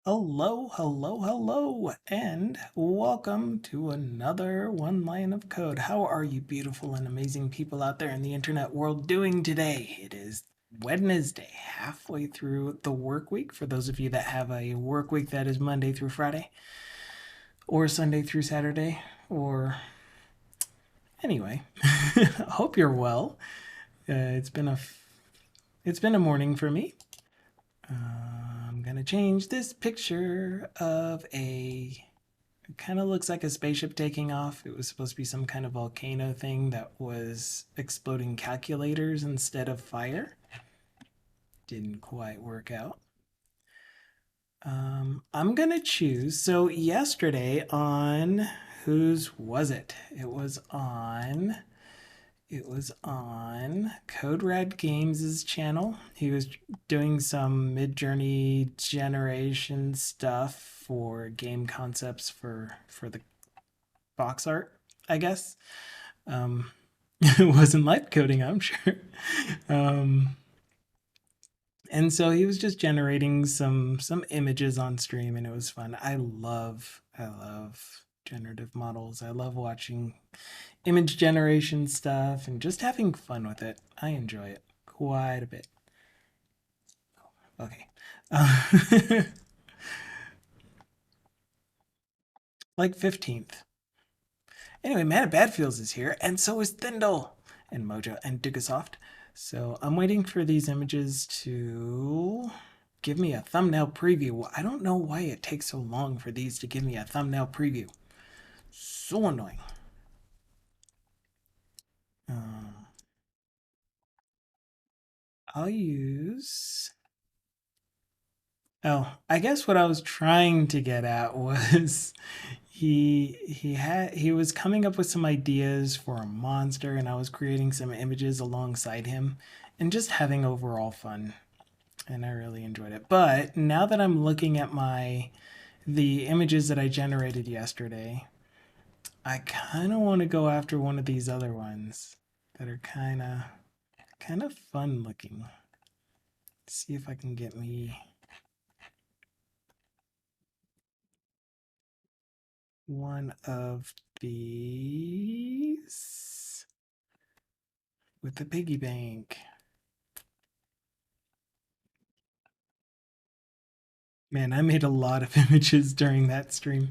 Hello, hello, hello, and welcome to another one line of code. How are you beautiful and amazing people out there in the internet world doing today? It is Wednesday, halfway through the work week. For those of you that have a work week that is Monday through Friday, or Sunday through Saturday, or anyway, hope you're well. It's been a morning for me. I'm gonna change this picture of a It kind of looks like a spaceship taking off. It was supposed to be some kind of volcano thing that was exploding calculators instead of fire. Didn't quite work out. I'm gonna choose. So yesterday on whose was it? It was on Code Red Games' channel. He was doing some mid-journey generation stuff for game concepts for the box art, I guess. Um, it wasn't light coding, I'm sure. Um, and so he was just generating some images on stream, and it was fun. I love generative models. I love watching image generation stuff and just having fun with it. I enjoy it quite a bit. Okay. Like 15th. Anyway, Man of Badfields is here, and so is Thindle and Mojo and Dugasoft. So I'm waiting for these images to give me a thumbnail preview. I don't know why it takes so long for these to give me a thumbnail preview. So annoying. Um, I'll use. Oh, I guess what I was trying to get at was he was coming up with some ideas for a monster, and I was creating some images alongside him and just having overall fun, and I really enjoyed it. But now that I'm looking at the images that I generated yesterday, I kind of want to go after one of these other ones that are kind of fun looking. See if I can get me one of these with the piggy bank. Man, I made a lot of images during that stream.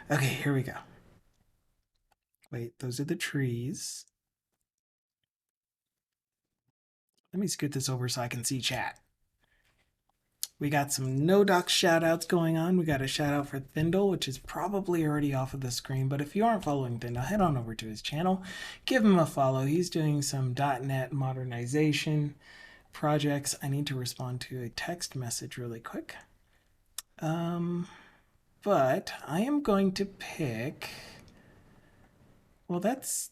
Okay, here we go. Wait, those are the trees. Let me scoot this over so I can see chat. We got some no doc shout outs going on. We got a shout out for Thindle, which is probably already off of the screen, but if you aren't following Thindle, head on over to his channel. Give him a follow. He's doing some .NET modernization projects. I need to respond to a text message really quick. But I am going to pick. Well, that's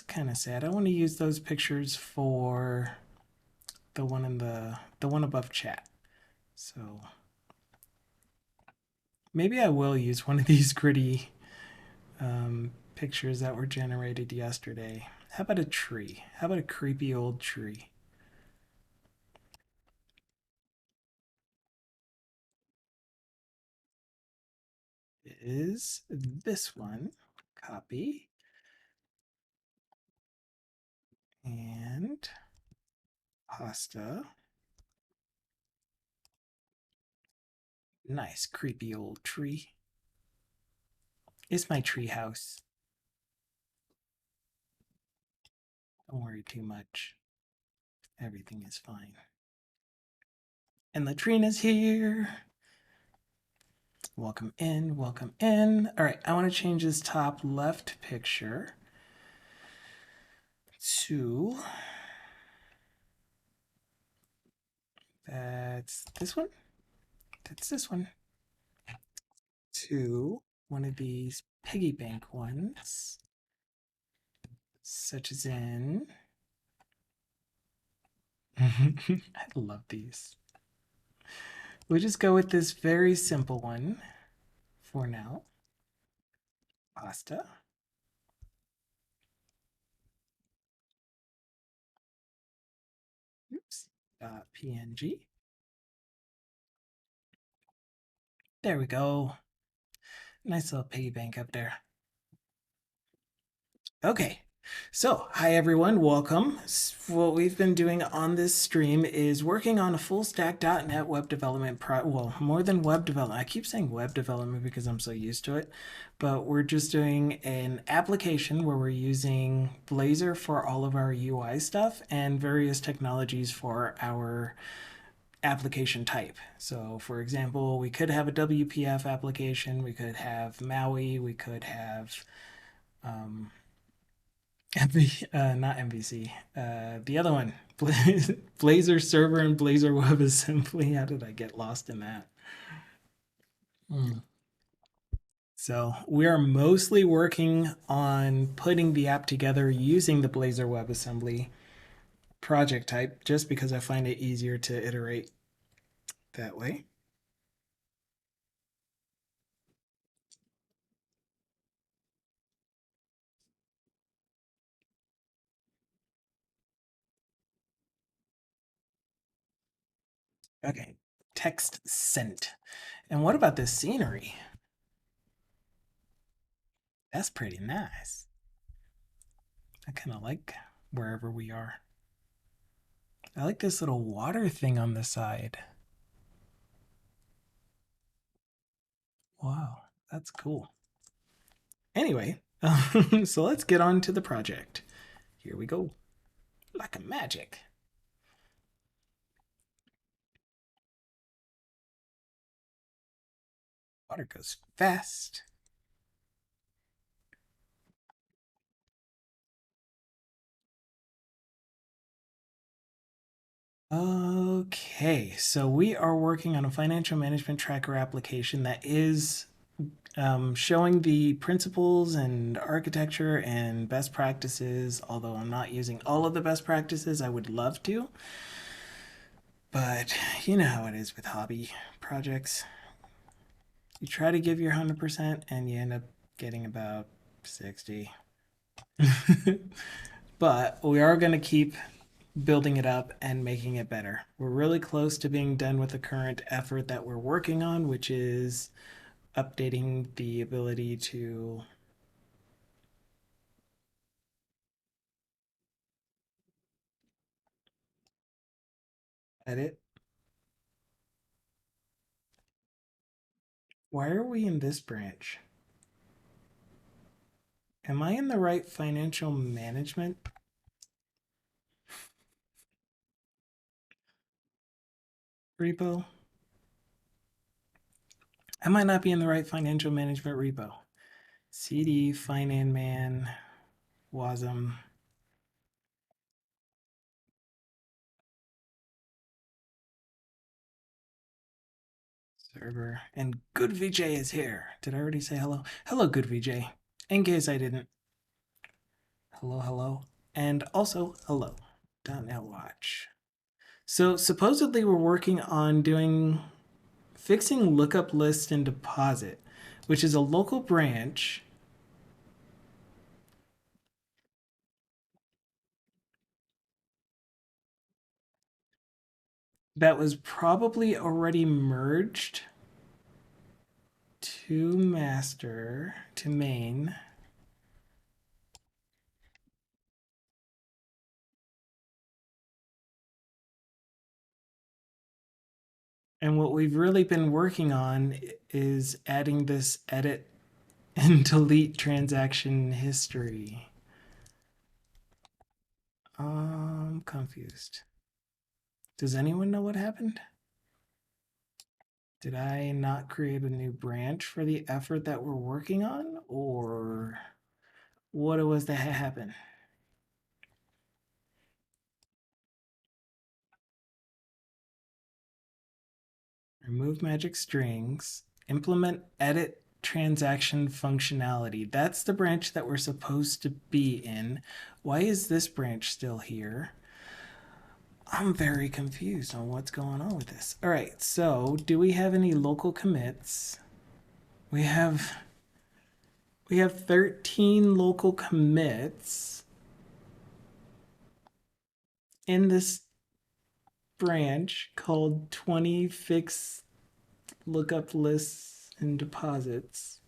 kind of sad. I want to use those pictures for the one above chat. So maybe I will use one of these gritty pictures that were generated yesterday. How about a tree? How about a creepy old tree? Is this one? Copy and pasta. Nice creepy old tree. It's my tree house. Don't worry too much. Everything is fine. And Latrina's here. Welcome in, welcome in. All right, I want to change this top left picture to, that's this one, that's this one, to one of these piggy bank ones, such as in, I love these. We'll just go with this very simple one for now. Pasta. Oops. PNG. There we go. Nice little piggy bank up there. Okay. So, hi everyone, welcome. What we've been doing on this stream is working on a full stack .NET web development well, more than web development. I keep saying web development because I'm so used to it, but we're just doing an application where we're using Blazor for all of our UI stuff and various technologies for our application type. So, for example, we could have a WPF application, we could have Maui, we could have not MVC. The other one, Blazor server and Blazor WebAssembly. How did I get lost in that? So we are mostly working on putting the app together using the Blazor WebAssembly project type, just because I find it easier to iterate that way. Okay, text sent. And what about this scenery? That's pretty nice. I kind of like wherever we are. I like this little water thing on the side. Wow, that's cool. Anyway, so let's get on to the project. Here we go. Like a magic. Water goes fast. Okay, so we are working on a financial management tracker application that is showing the principles and architecture and best practices. Although I'm not using all of the best practices, I would love to. But you know how it is with hobby projects. You try to give your 100% and you end up getting about 60. But we are going to keep building it up and making it better. We're really close to being done with the current effort that we're working on, which is updating the ability to edit. Why are we in this branch? Am I in the right financial management repo? I might not be in the right financial management repo. CD, Finanman, Wasm. Server. And Good VJ is here. Did I already say hello? Hello, Good VJ. In case I didn't. Hello, hello. And also, hello. .NET Watch. So supposedly we're working on fixing lookup list and deposit, which is a local branch that was probably already merged to master, to main. And what we've really been working on is adding this edit and delete transaction history. I'm confused. Does anyone know what happened? Did I not create a new branch for the effort that we're working on? Or what was that happened? Remove magic strings, implement edit transaction functionality. That's the branch that we're supposed to be in. Why is this branch still here? I'm very confused on what's going on with this. All right, so do we have any local commits? We have 13 local commits in this branch called 20 fix lookup lists and deposits.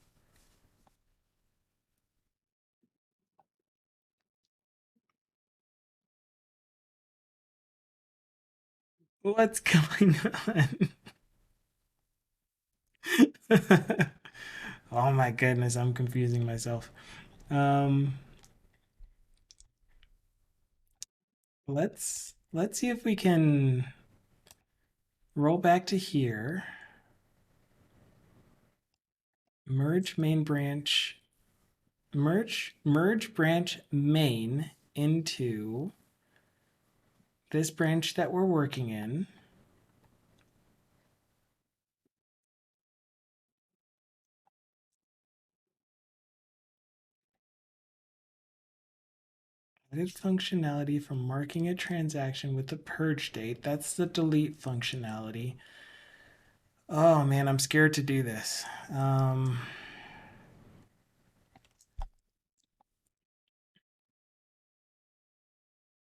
What's going on? Oh my goodness, I'm confusing myself. Um, let's see if we can roll back to here. Merge main branch, merge branch main into this branch that we're working in. Added functionality from marking a transaction with the purge date. That's the delete functionality. Oh man, I'm scared to do this.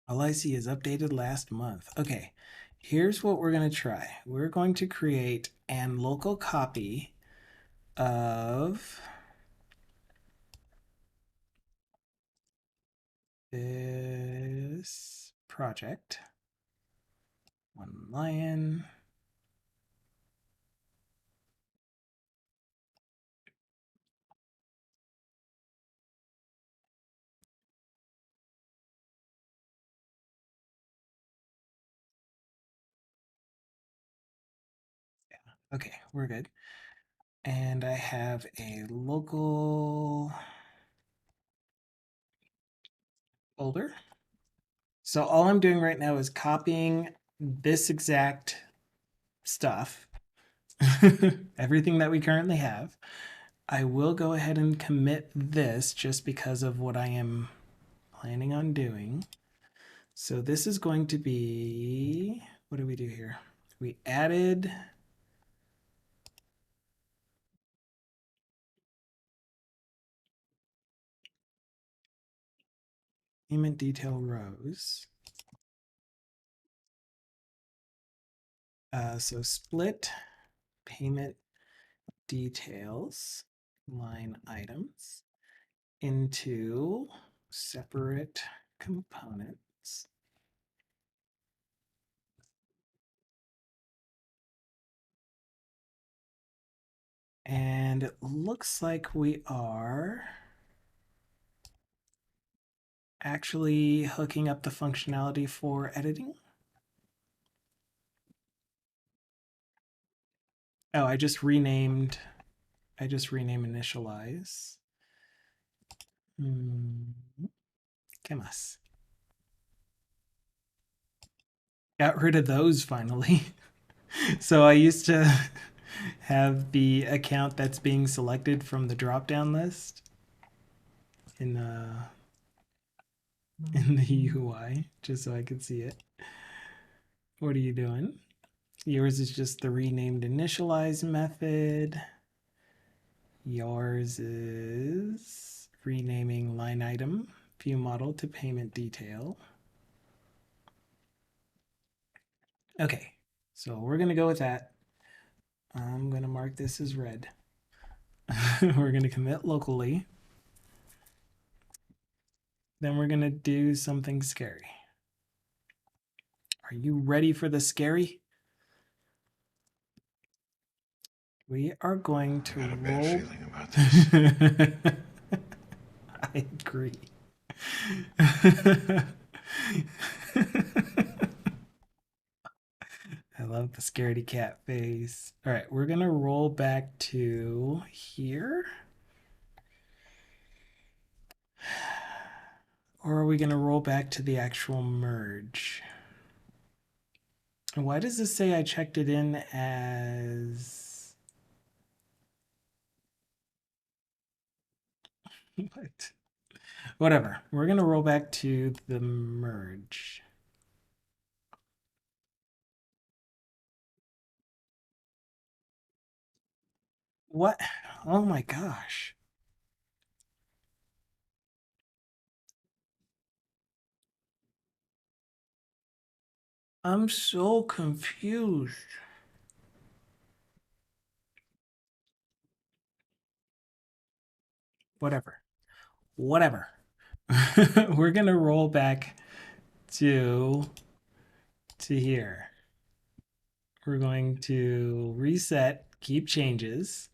All I see is updated last month. Okay, here's what we're going to try. We're going to create an local copy of this project. One lion. Okay, we're good. And I have a local folder. So all I'm doing right now is copying this exact stuff, everything that we currently have. I will go ahead and commit this just because of what I am planning on doing. So this is going to be, what do we do here? We added payment detail rows. So split payment details line items into separate components. And it looks like we are actually hooking up the functionality for editing. Oh, I just renamed initialize. ¿Qué más? Got rid of those finally. So I used to have the account that's being selected from the drop down list in in the UI just so I could see it. What are you doing? Yours is just the renamed initialize method. Yours is renaming line item view model to payment detail. Okay, so we're going to go with that. I'm going to mark this as red. We're going to commit locally. Then we're going to do something scary. Are you ready for the scary? We are going to I got a roll. bad feeling about this. I agree. I love the scaredy cat face. All right, we're going to roll back to here. Or are we going to roll back to the actual merge? Why does this say I checked it in as... What? Whatever. We're going to roll back to the merge. What? Oh my gosh. I'm so confused. whatever. Whatever. We're going to roll back to here. We're going to reset, keep changes.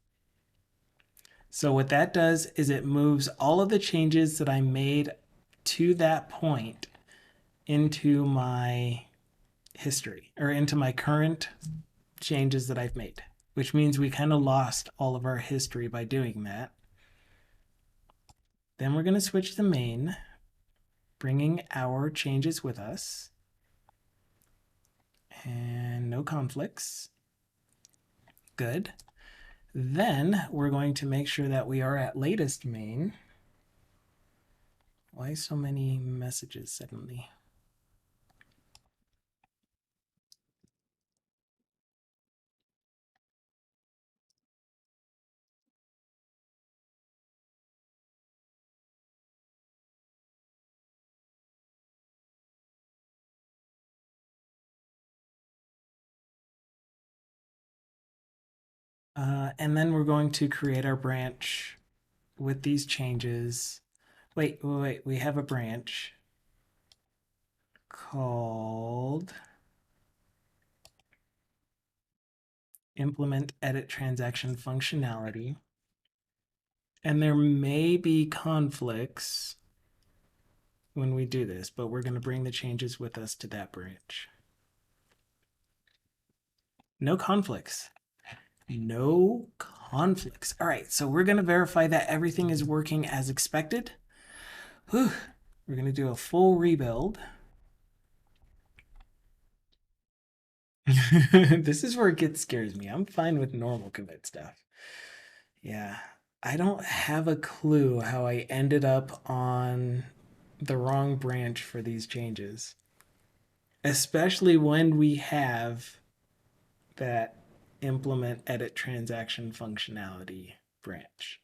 So what that does is it moves all of the changes that I made to that point into my history or into my current changes that I've made, which means we kind of lost all of our history by doing that. Then we're going to switch to main, bringing our changes with us. And no conflicts. Good. Then we're going to make sure that we are at latest main. Why so many messages suddenly? And then we're going to create our branch with these changes. Wait, we have a branch called implement edit transaction functionality. And there may be conflicts when we do this, but we're going to bring the changes with us to that branch. No conflicts. No conflicts. All right, so we're going to verify that everything is working as expected. Whew. We're going to do a full rebuild. This is where it scares me. I'm fine with normal commit stuff. Yeah, I don't have a clue how I ended up on the wrong branch for these changes, especially when we have that implement edit transaction functionality branch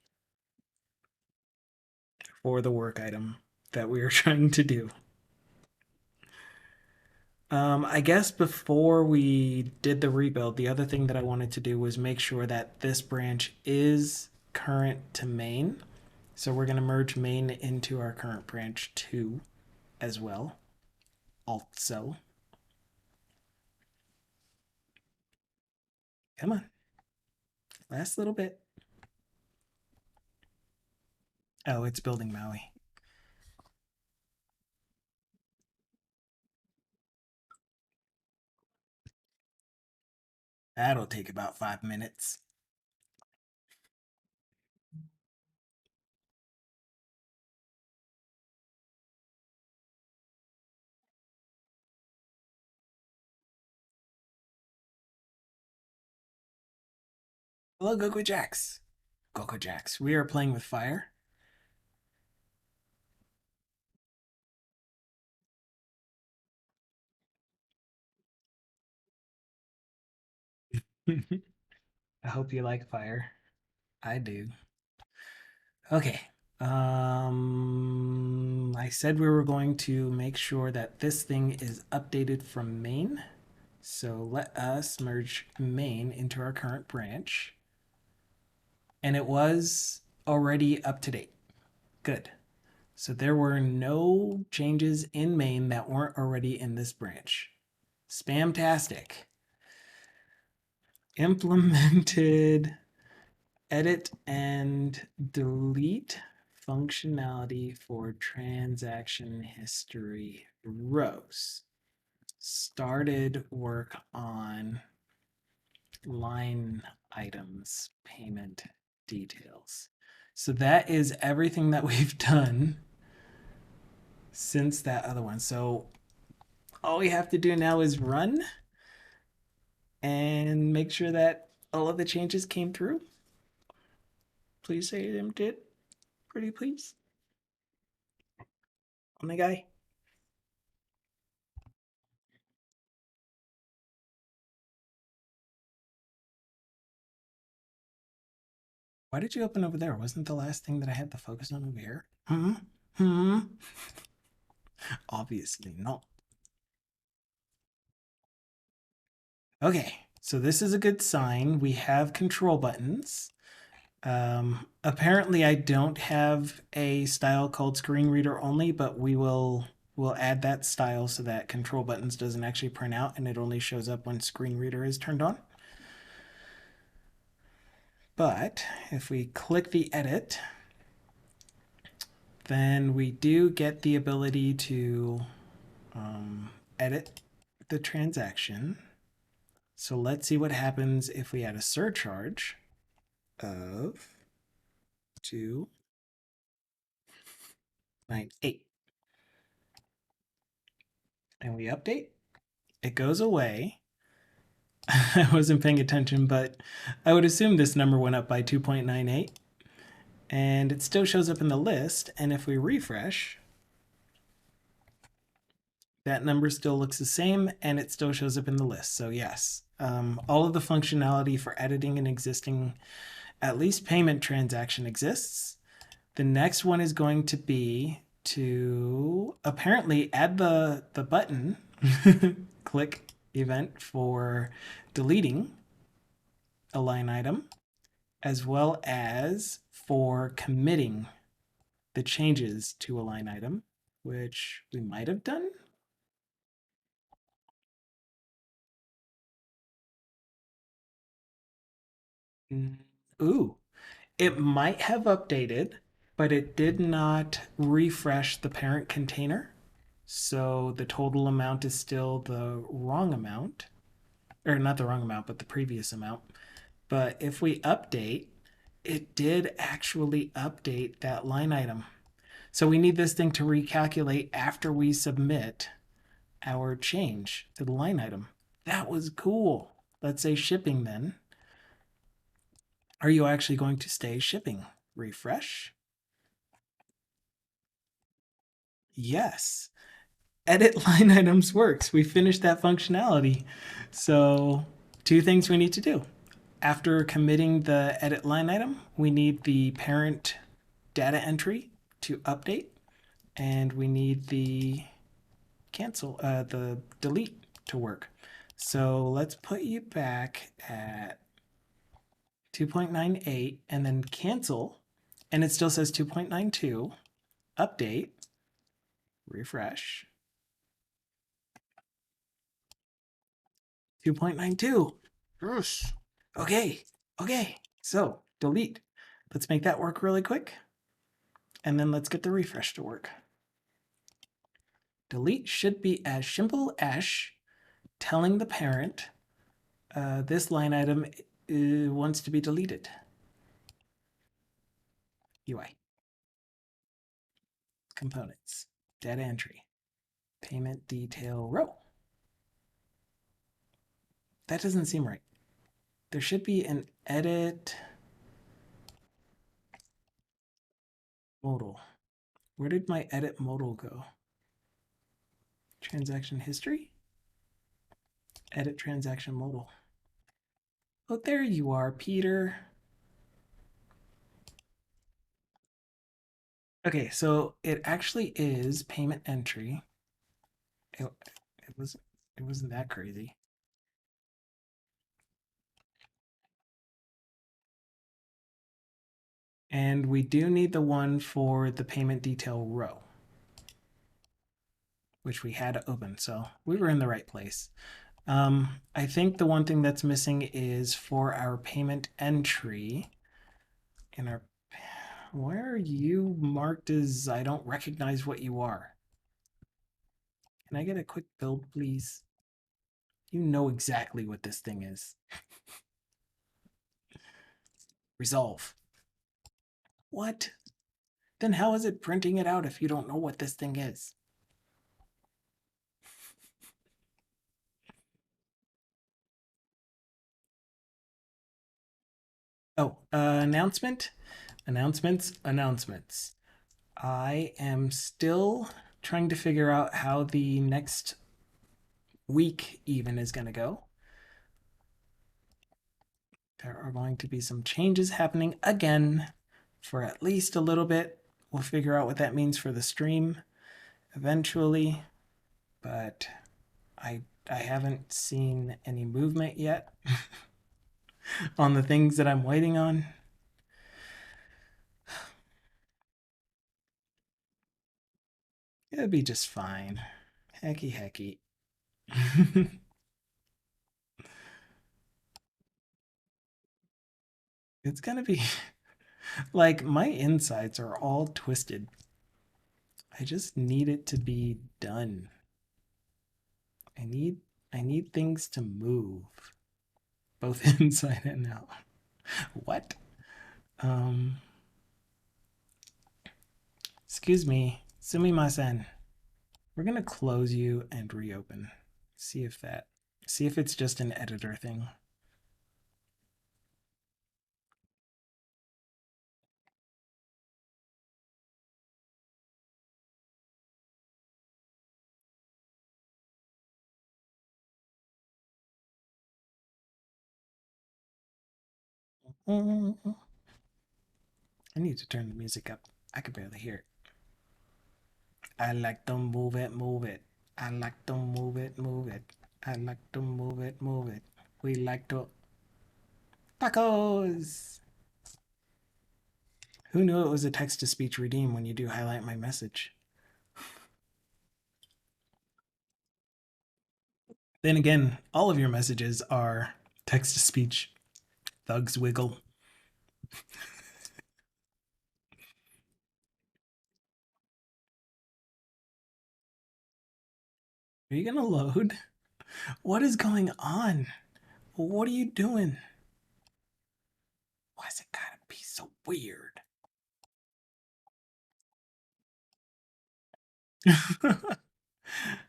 for the work item that we are trying to do. I guess before we did the rebuild, the other thing that I wanted to do was make sure that this branch is current to main. So we're going to merge main into our current branch 2 as well. Also. Come on. Last little bit. Oh, it's building Maui. That'll take about 5 minutes. Hello, Goku Jax. Goku Jax. We are playing with fire. I hope you like fire. I do. Okay. I said we were going to make sure that this thing is updated from main. So let us merge main into our current branch. And it was already up to date. Good. So there were no changes in main that weren't already in this branch. Spamtastic. Implemented edit and delete functionality for transaction history rows. Started work on line items, payment details. So that is everything that we've done since that other one. So all we have to do now is run and make sure that all of the changes came through. Please say them did. Pretty please. Oh my guy. Why did you open over there? Wasn't the last thing that I had to focus on over here? Obviously not. Okay, so this is a good sign. We have control buttons. Apparently, I don't have a style called screen reader only, but we'll add that style so that control buttons doesn't actually print out and it only shows up when screen reader is turned on. But if we click the edit, then we do get the ability to edit the transaction. So let's see what happens if we add a surcharge of 298. And we update. It goes away. I wasn't paying attention, but I would assume this number went up by 2.98. And it still shows up in the list. And if we refresh, that number still looks the same and it still shows up in the list. So yes, all of the functionality for editing an existing at least payment transaction exists. The next one is going to be to apparently add the button, click event for deleting a line item, as well as for committing the changes to a line item, which we might have done. Ooh, it might have updated, but it did not refresh the parent container. So the total amount is still the wrong amount, or not the wrong amount, but the previous amount. But if we update, it did actually update that line item. So we need this thing to recalculate after we submit our change to the line item. That was cool. Let's say shipping then. Are you actually going to stay shipping? Refresh. Yes. Edit line items works. We finished that functionality. So, two things we need to do. After committing the edit line item, we need the parent data entry to update, and we need the the delete to work. So let's put you back at 2.98 and then cancel, and it still says 2.92. Update, refresh. 2.92. Yes. Okay, okay. So delete. Let's make that work really quick. And then let's get the refresh to work. Delete should be as simple as telling the parent this line item wants to be deleted. UI. Components. Data entry. Payment detail row. That doesn't seem right. There should be an edit modal. Where did my edit modal go? Transaction history? Edit transaction modal. Oh, there you are, Peter. Okay, so it actually is payment entry. It wasn't that crazy. And we do need the one for the payment detail row, which we had open. So we were in the right place. I think the one thing that's missing is for our payment entry in our, where are you marked as I don't recognize what you are? Can I get a quick build, please? You know exactly what this thing is. Resolve. What? Then how is it printing it out if you don't know what this thing is? Oh, announcement, announcements. I am still trying to figure out how the next week even is going to go. There are going to be some changes happening again for at least a little bit. We'll figure out what that means for the stream eventually, but I haven't seen any movement yet on the things that I'm waiting on. It'll be just fine. Hecky hecky. It's gonna be like my insides are all twisted. I just need it to be done. I need I need things to move, both inside and out. What? Um, excuse me, sumimasen. We're gonna close you and reopen. See if that. See if it's just an editor thing. I need to turn the music up. I could barely hear it. I like to move it, move it. I like to move it, move it. I like to move it, move it. We like to tacos. Who knew it was a text to speech redeem when you do highlight my message? Then again, all of your messages are text to speech. Thugs wiggle. Are you gonna load? What is going on? What are you doing? Why is it gotta be so weird?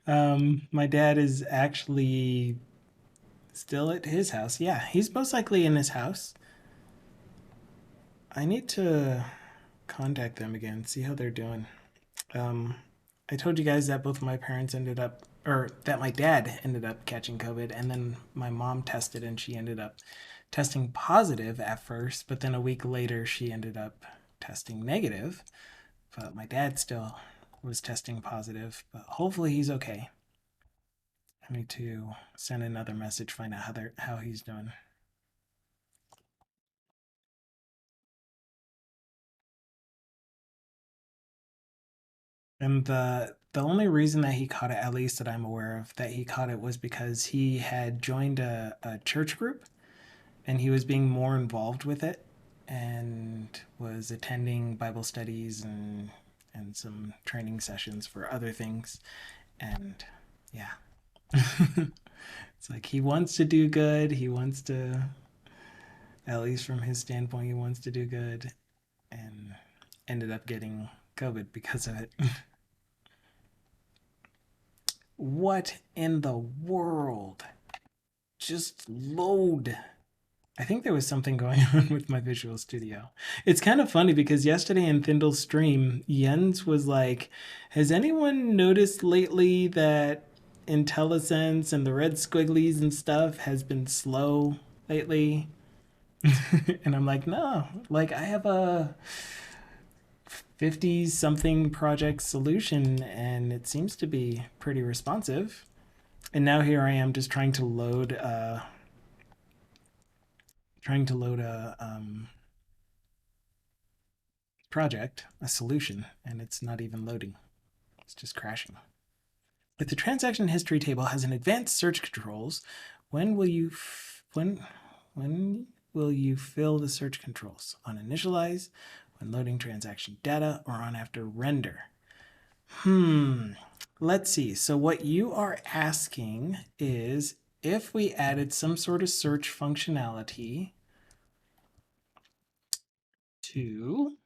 My dad is actually still at his house. Yeah, he's most likely in his house. I need to contact them again, see how they're doing. Um, I told you guys that both my parents ended up, or that my dad ended up catching COVID, and then my mom tested and she ended up testing positive at first, but then a week later she ended up testing negative. But my dad still was testing positive, but hopefully he's okay. I need to send another message, find out how he's doing. And the only reason that he caught it, at least that I'm aware of, that he caught it was because he had joined a church group and he was being more involved with it and was attending Bible studies and some training sessions for other things. And yeah. It's like he wants to do good. He wants to, at least from his standpoint, he wants to do good and ended up getting COVID because of it. What in the world? Just load. I think there was something going on with my Visual Studio. It's kind of funny because yesterday in Thindle's stream, Jens was like, has anyone noticed lately that IntelliSense and the red squigglies and stuff has been slow lately? And I'm like, no, like I have a 50 something project solution and it seems to be pretty responsive. And now here I am just trying to load a project, a solution, and it's not even loading. It's just crashing. If the transaction history table has an advanced search controls, when will you when will you fill the search controls? On initialize, when loading transaction data, or on after render? Let's see. So what you are asking is if we added some sort of search functionality to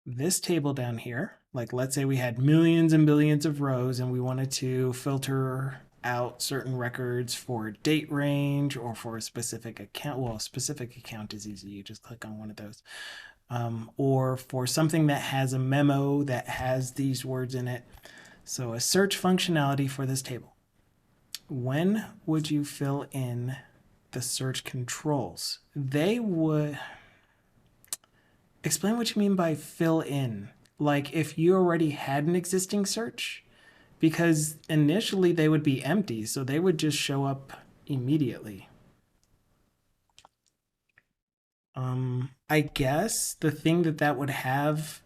this table down here, like let's say we had millions and billions of rows and we wanted to filter out certain records for date range or for a specific account. Well, a specific account is easy. You just click on one of those. Or for something that has a memo that has these words in it. So a search functionality for this table. When would you fill in the search controls? They would explain what you mean by fill in. Like if you already had an existing search, because initially they would be empty, so they would just show up immediately. I guess the thing that would have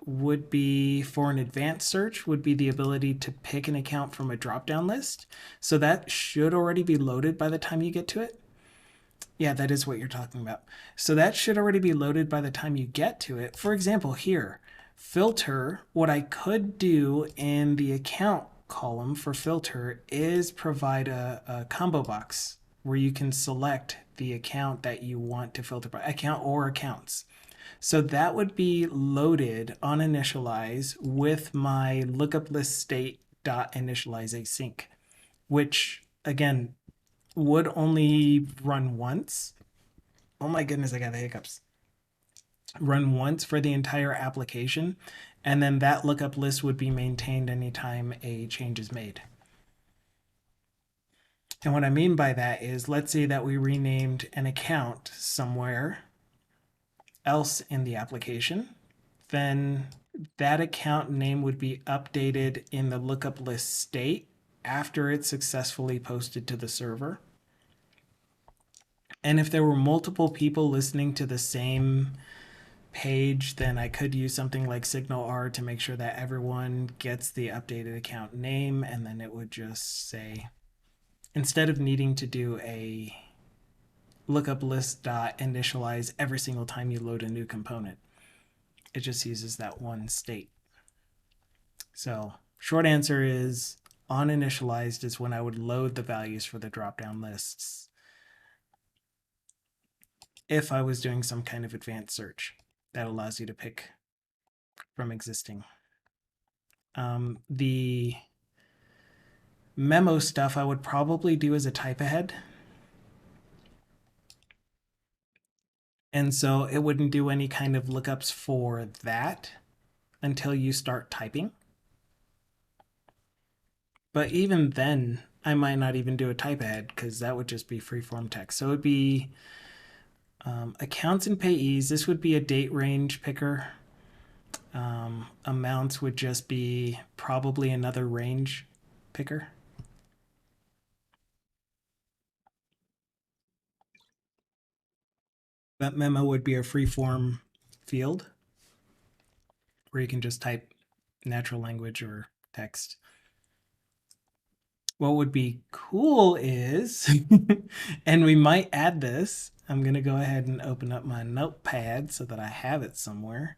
would be for an advanced search would be the ability to pick an account from a drop down list. So that should already be loaded by the time you get to it. Yeah, that is what you're talking about. So that should already be loaded by the time you get to it. For example, here, filter, what I could do in the account column for filter is provide a combo box where you can select the account that you want to filter by, account or accounts. So that would be loaded on initialize with my lookup list state dot initialize async, which again would only run once. Oh my goodness, I got the hiccups. Run once for the entire application, and then that lookup list would be maintained anytime a change is made. And what I mean by that is, let's say that we renamed an account somewhere else in the application, then that account name would be updated in the lookup list state after it's successfully posted to the server. And if there were multiple people listening to the same page, then I could use something like Signal R to make sure that everyone gets the updated account name, and then it would just say, instead of needing to do a lookup list dot initialize every single time you load a new component, it just uses that one state. So short answer is on initialized is when I would load the values for the drop-down lists if I was doing some kind of advanced search that allows you to pick from existing. The memo stuff I would probably do as a type ahead. And so it wouldn't do any kind of lookups for that until you start typing. But even then, I might not even do a type ahead because that would just be freeform text. So it would be accounts and payees. This would be a date range picker. Amounts would just be probably another range picker. That memo would be a freeform field where you can just type natural language or text. What would be cool is, and we might add this, I'm going to go ahead and open up my notepad so that I have it somewhere.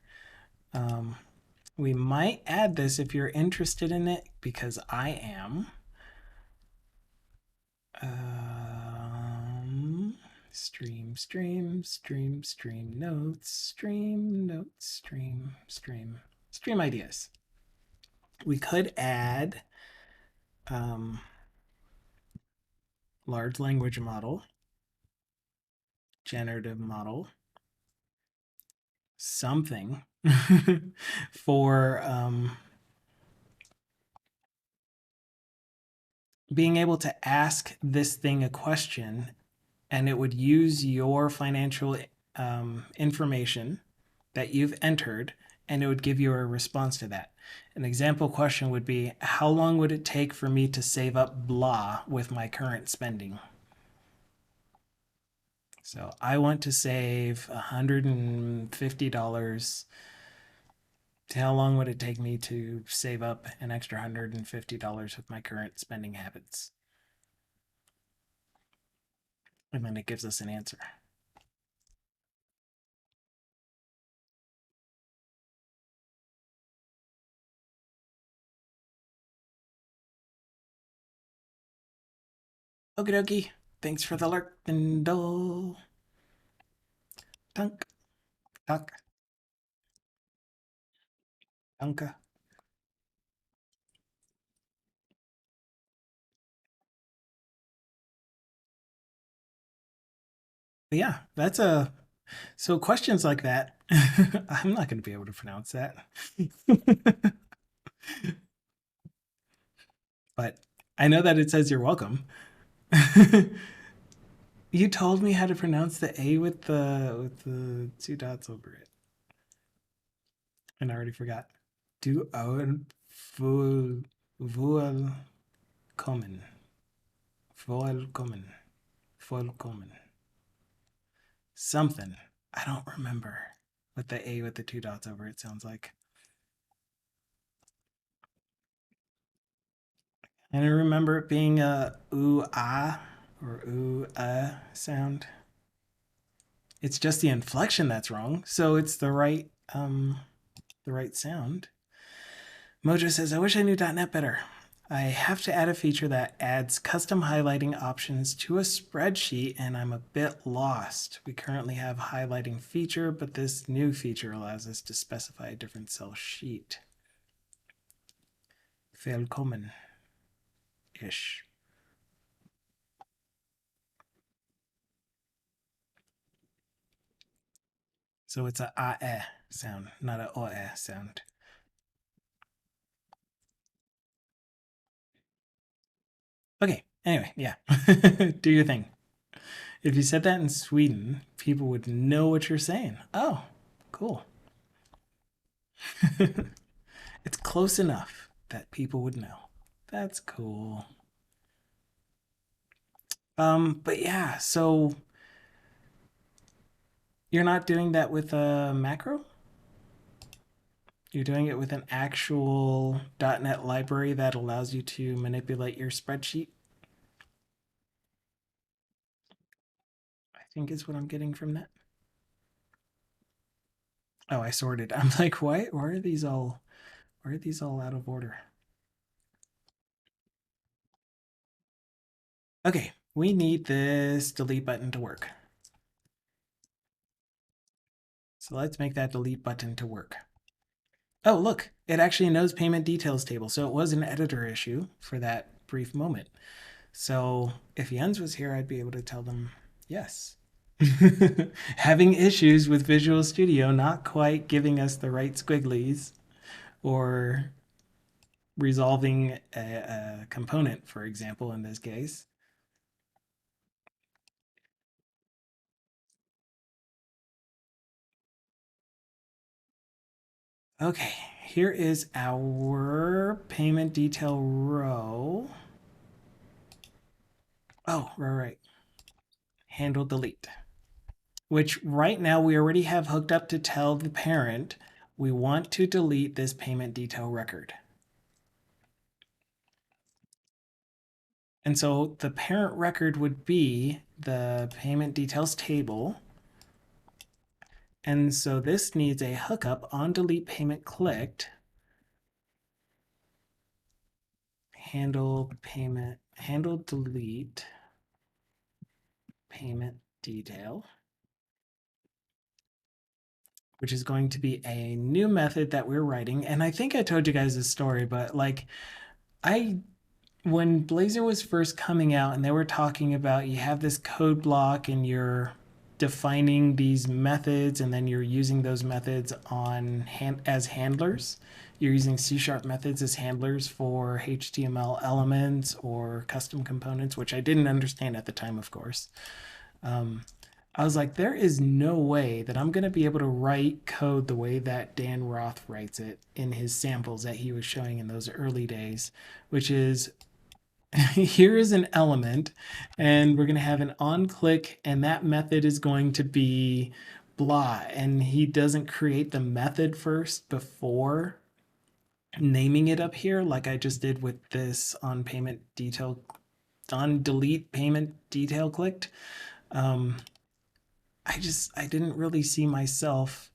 We might add this if you're interested in it, because I am. Stream notes, stream ideas. We could add large language model, generative model, something for being able to ask this thing a question, and it would use your financial information that you've entered, and it would give you a response to that. An example question would be, how long would it take for me to save up blah with my current spending? So I want to save $150. How long would it take me to save up an extra $150 with my current spending habits? And then it gives us an answer. Okie dokie. Thanks for the lurk, Bindle. Tunk, tuck, tunka. But yeah, that's a so questions like that. I'm not going to be able to pronounce that, but I know that it says you're welcome. You told me how to pronounce the A with the two dots over it, and I already forgot. Du owen voel kommen, vollkommen, vollkommen, something. I don't remember what the A with the two dots over it sounds like. And I remember it being a ooh ah or ooh sound. It's just the inflection that's wrong. So it's the right sound. Mojo says, I wish I knew .NET better. I have to add a feature that adds custom highlighting options to a spreadsheet, and I'm a bit lost. We currently have highlighting feature, but this new feature allows us to specify a different cell sheet. Velkommen-ish. So it's a a sound, not a o sound. Okay, anyway, yeah. Do your thing. If you said that in Sweden, people would know what you're saying. Oh, cool. It's close enough that people would know. That's cool. But yeah, so you're not doing that with a macro? You're doing it with an actual .NET library that allows you to manipulate your spreadsheet? I think is what I'm getting from that. Oh, I sorted. I'm like, why are these all out of order? Okay, we need this delete button to work. So let's make that delete button to work. Oh, look, it actually knows payment details table. So it was an editor issue for that brief moment. So if Jens was here, I'd be able to tell them yes. Having issues with Visual Studio not quite giving us the right squigglies or resolving a component, for example, in this case. Okay, here is our payment detail row. Oh, right. Handle delete, which right now we already have hooked up to tell the parent we want to delete this payment detail record. And so the parent record would be the payment details table. And so this needs a hookup on delete payment clicked. Handle delete payment detail, which is going to be a new method that we're writing. And I think I told you guys this story, but like when Blazor was first coming out and they were talking about you have this code block and you're defining these methods and then you're using those methods as handlers. You're using C# methods as handlers for HTML elements or custom components, which I didn't understand at the time, of course. I was like, there is no way that I'm going to be able to write code the way that Dan Roth writes it in his samples that he was showing in those early days, which is here is an element and we're going to have an on click and that method is going to be blah. And he doesn't create the method first before naming it up here like I just did with this on delete payment detail clicked. I didn't really see myself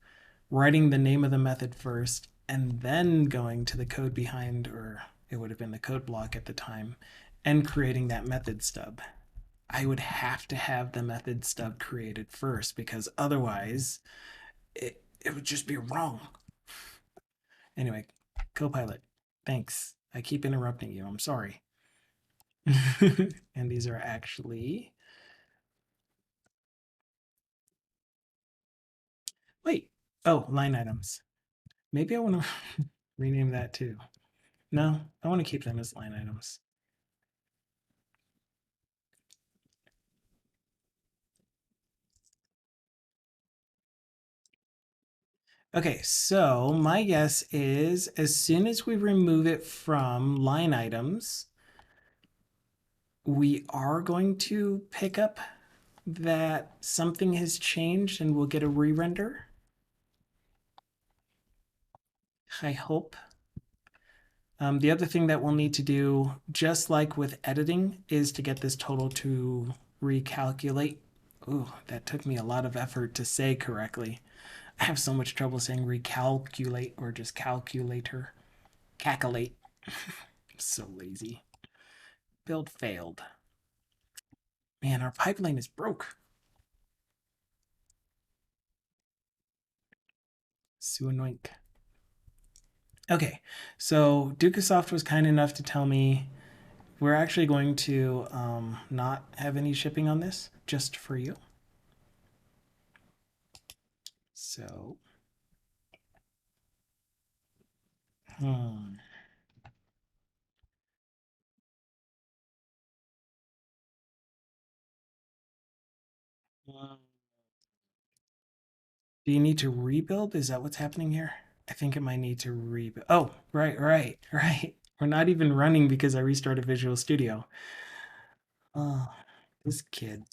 writing the name of the method first and then going to the code behind, or it would have been the code block at the time, and creating that method stub. I would have to have the method stub created first because otherwise it would just be wrong. Anyway, Copilot, thanks. I keep interrupting you. I'm sorry. And these are actually. Wait. Oh, line items. Maybe I want to rename that too. No, I want to keep them as line items. Okay, so my guess is as soon as we remove it from line items, we are going to pick up that something has changed and we'll get a re-render. I hope. The other thing that we'll need to do, just like with editing, is to get this total to recalculate. Ooh, that took me a lot of effort to say correctly. I have so much trouble saying recalculate or just calculator. Calculate. So lazy. Build failed. Man, our pipeline is broke. Suanoink. Okay, so Dukasoft was kind enough to tell me we're actually going to not have any shipping on this, just for you. So, hmm. Do you need to rebuild? Is that what's happening here? I think it might need to rebuild. Oh, right. We're not even running because I restarted Visual Studio. Oh, this kid.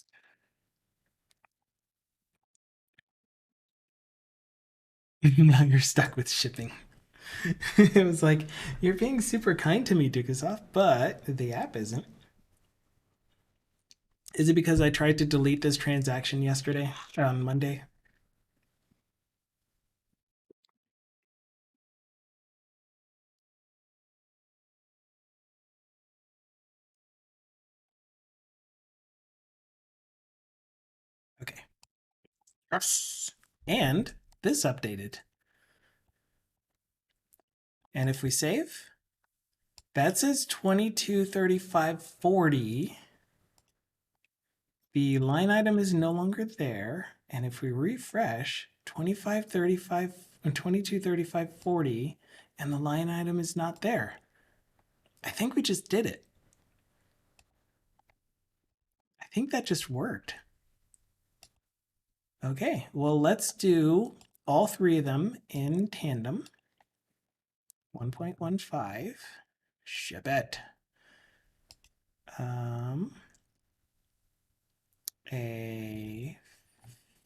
Now you're stuck with shipping. It was like, you're being super kind to me, Dukasoft, but the app isn't. Is it because I tried to delete this transaction yesterday, on Monday? Okay. Yes. And this updated. And if we save, that says 2235.40. The line item is no longer there. And if we refresh, 2535 and 2235.40, and the line item is not there. I think we just did it. I think that just worked. Okay, well, let's do all three of them in tandem. 1.15. Ship it. A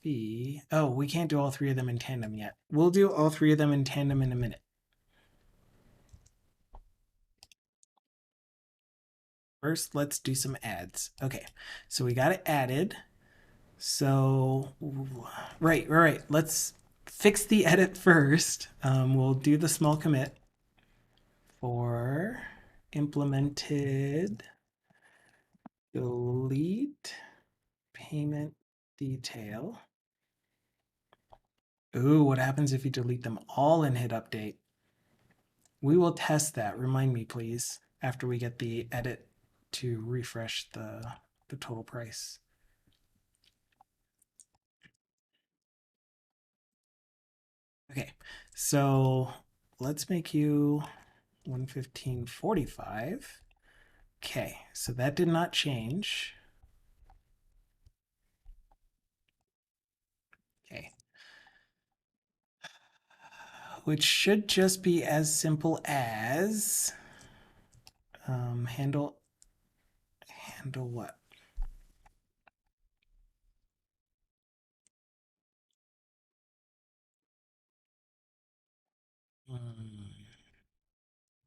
fee. Oh, we can't do all three of them in tandem yet. We'll do all three of them in tandem in a minute. First, let's do some ads. Okay, so we got it added. So, right. Let's fix the edit first. We'll do the small commit for implemented delete payment detail. Ooh, what happens if you delete them all and hit update? We will test that. Remind me, please, after we get the edit to refresh the total price. Okay, so let's make you 115.45. Okay, so that did not change. Okay, which should just be as simple as handle what?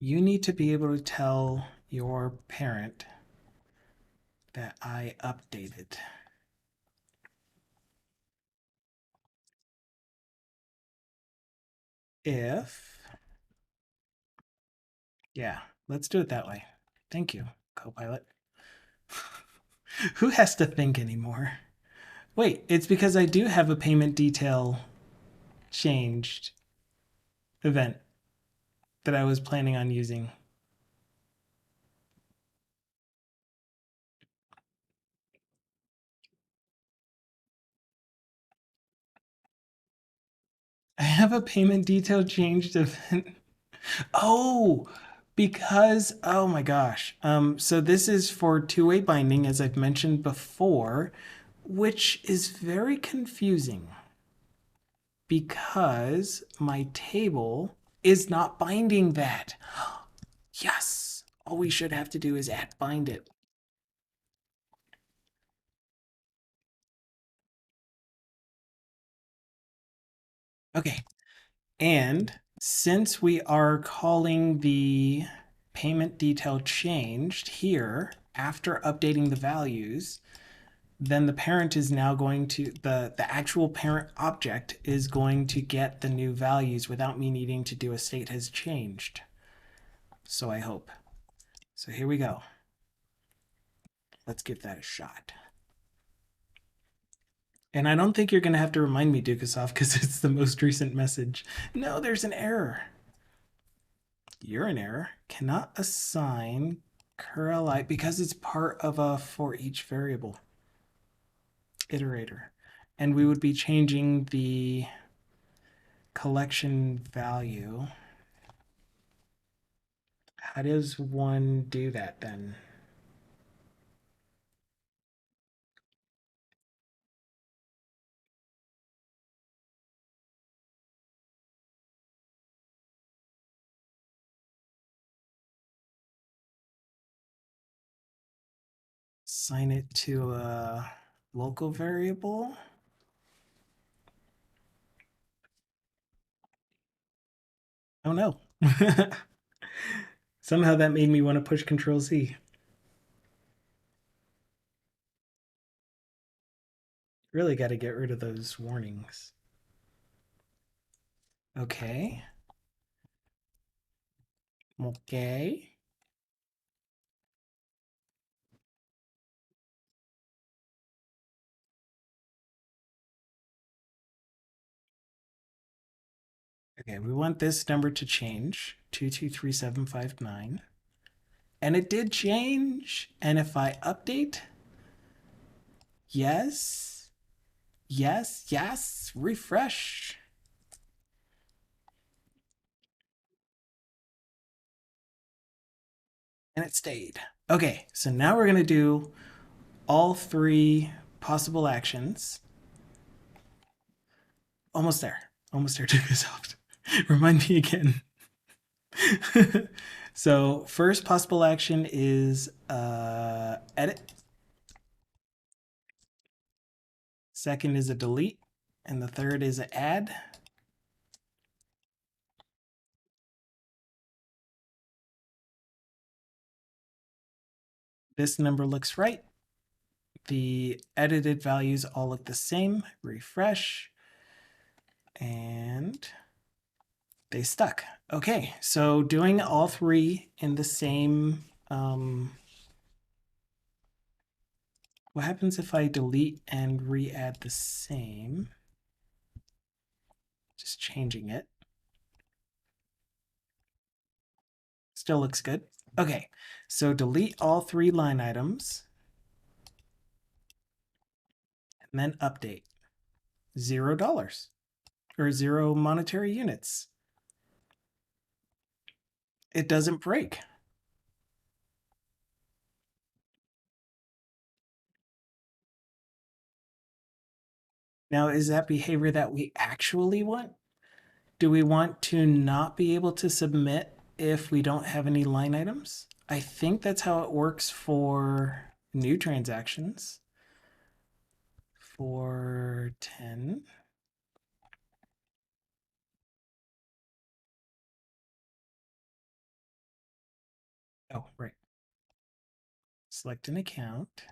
You need to be able to tell your parent that I updated. If, yeah, let's do it that way. Thank you, Copilot. Who has to think anymore? Wait, it's because I do have a payment detail changed event that I was planning on using. I have a payment detail changed event. Oh, because oh my gosh. So this is for two-way binding, as I've mentioned before, which is very confusing because my table is not binding that. Yes. All we should have to do is at bind it. Okay. And since we are calling the payment detail changed here after updating the values, then the parent is now going to, the actual parent object is going to get the new values without me needing to do a state has changed. So I hope. So here we go. Let's give that a shot. And I don't think you're going to have to remind me, Dukasoff, because it's the most recent message. No, there's an error. You're an error. Cannot assign curl because it's part of a for each variable iterator. And we would be changing the collection value. How does one do that then? Assign it to a local variable. Oh no. Somehow that made me want to push Control Z. Really got to get rid of those warnings. Okay. Okay. Okay, we want this number to change, 223759. And it did change. And if I update, yes, yes, yes, refresh. And it stayed. Okay, so now we're going to do all three possible actions. Almost there. Almost there, Microsoft. Remind me again. So first possible action is edit. Second is a delete. And the third is an add. This number looks right. The edited values all look the same. Refresh. And they stuck. Okay, so doing all three in the same, what happens if I delete and re-add the same? Just changing it. Still looks good. Okay, so delete all three line items and then update. $0 or 0 monetary units. It doesn't break. Now, is that behavior that we actually want? Do we want to not be able to submit if we don't have any line items? I think that's how it works for new transactions. For 10. Oh, right. Select an account.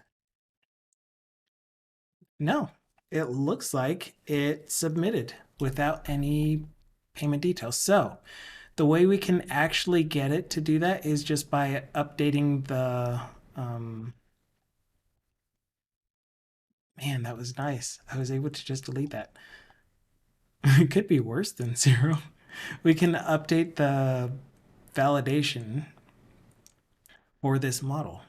No, it looks like it submitted without any payment details. So the way we can actually get it to do that is just by updating the, man, that was nice. I was able to just delete that. It could be worse than 0. We can update the validation for this model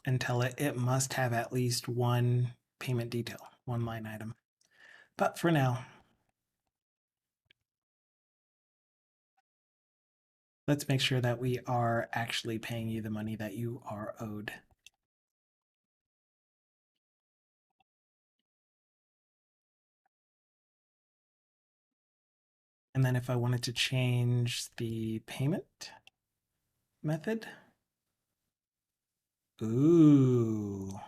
and tell it must have at least one payment detail, one line item. But for now, let's make sure that we are actually paying you the money that you are owed. And then if I wanted to change the payment method, ooh.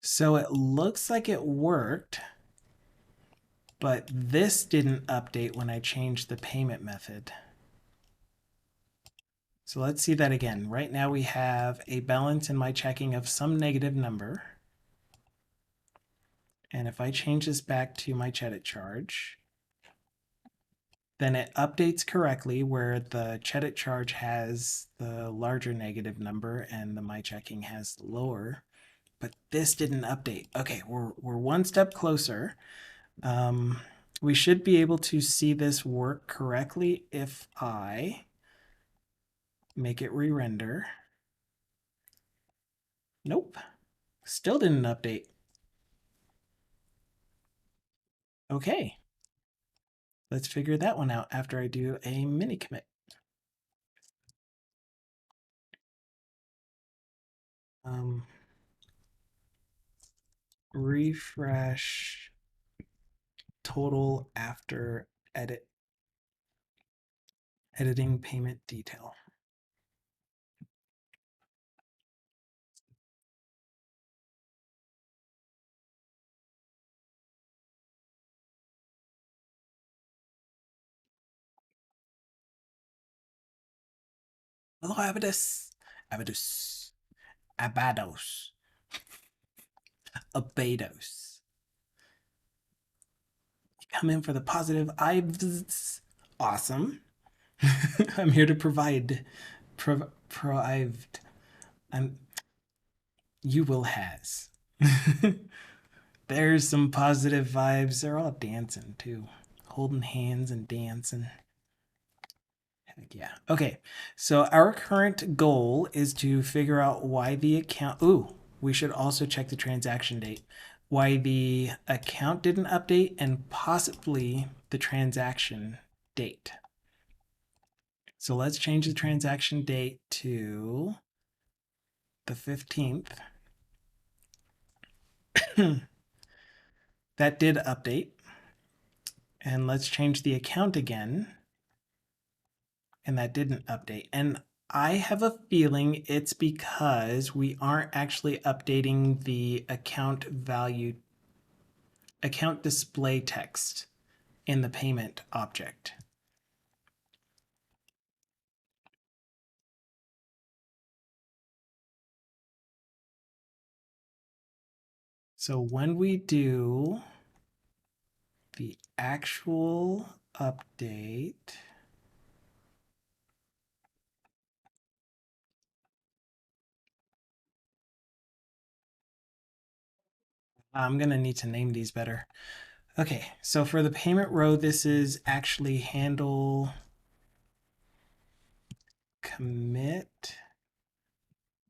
So it looks like it worked. but this didn't update when I changed the payment method. So let's see that again. Right now we have a balance in my checking of some negative number. And if I change this back to my credit charge, then it updates correctly where the credit charge has the larger negative number and the my checking has the lower. But this didn't update. Okay, we're one step closer. We should be able to see this work correctly if I make it re-render. Nope, still didn't update. Okay, let's figure that one out after I do a mini commit. Refresh total after editing payment detail. Hello, Abados, Abados. Come in for the positive vibes. Awesome. I'm here to provide. I'm. You will has. There's some positive vibes. They're all dancing too, holding hands and dancing. Heck yeah. Okay. So our current goal is to figure out why the account. Ooh, we should also check the transaction date. Why the account didn't update and possibly the transaction date. So let's change the transaction date to the 15th. That did update. And let's change the account again. And that didn't update. And I have a feeling it's because we aren't actually updating the account display text in the payment object. So when we do the actual update, I'm going to need to name these better. Okay, so for the payment row, this is actually handle commit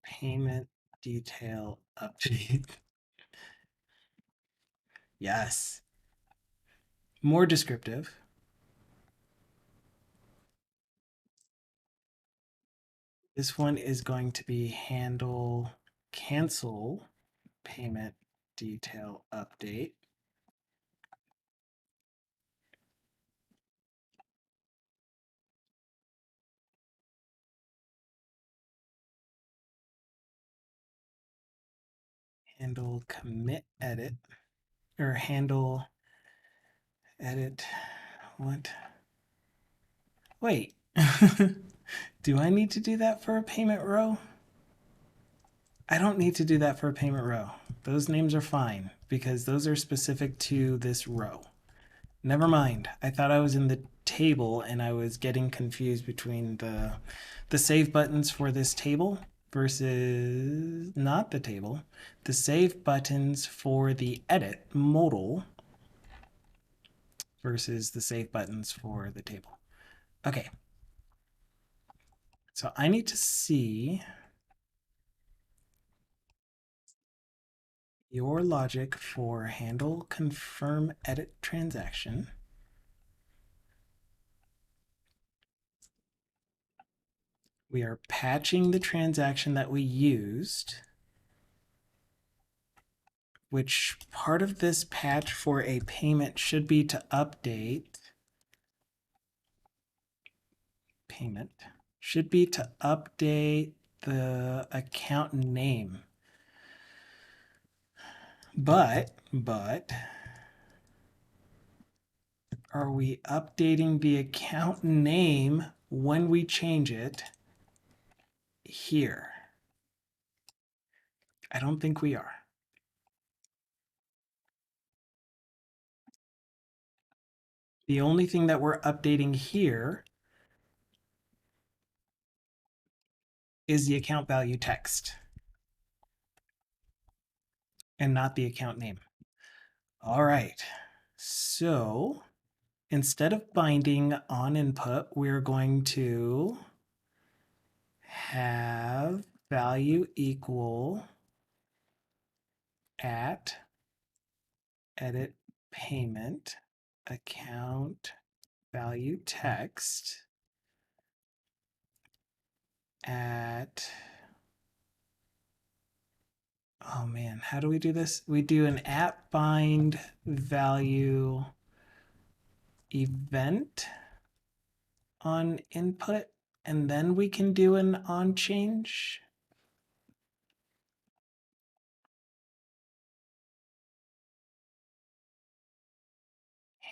payment detail update. Yes. More descriptive. This one is going to be handle cancel payment detail update. Handle commit edit or handle edit. What? Wait. Do I need to do that for a payment row? I don't need to do that for a payment row. Those names are fine because those are specific to this row. Never mind. I thought I was in the table and I was getting confused between the save buttons for this table versus not the table. The save buttons for the edit modal versus the save buttons for the table. Okay. So I need to see your logic for handle confirm edit transaction. We are patching the transaction that we used, which part of this patch for a payment should be to update payment, should be to update the account name. But are we updating the account name when we change it here? I don't think we are. The only thing that we're updating here is the account value text and not the account name. All right. So instead of binding on input, we're going to have value equal at edit payment account value text at, oh man, how do we do this? We do an at bind value event on input, and then we can do an on change.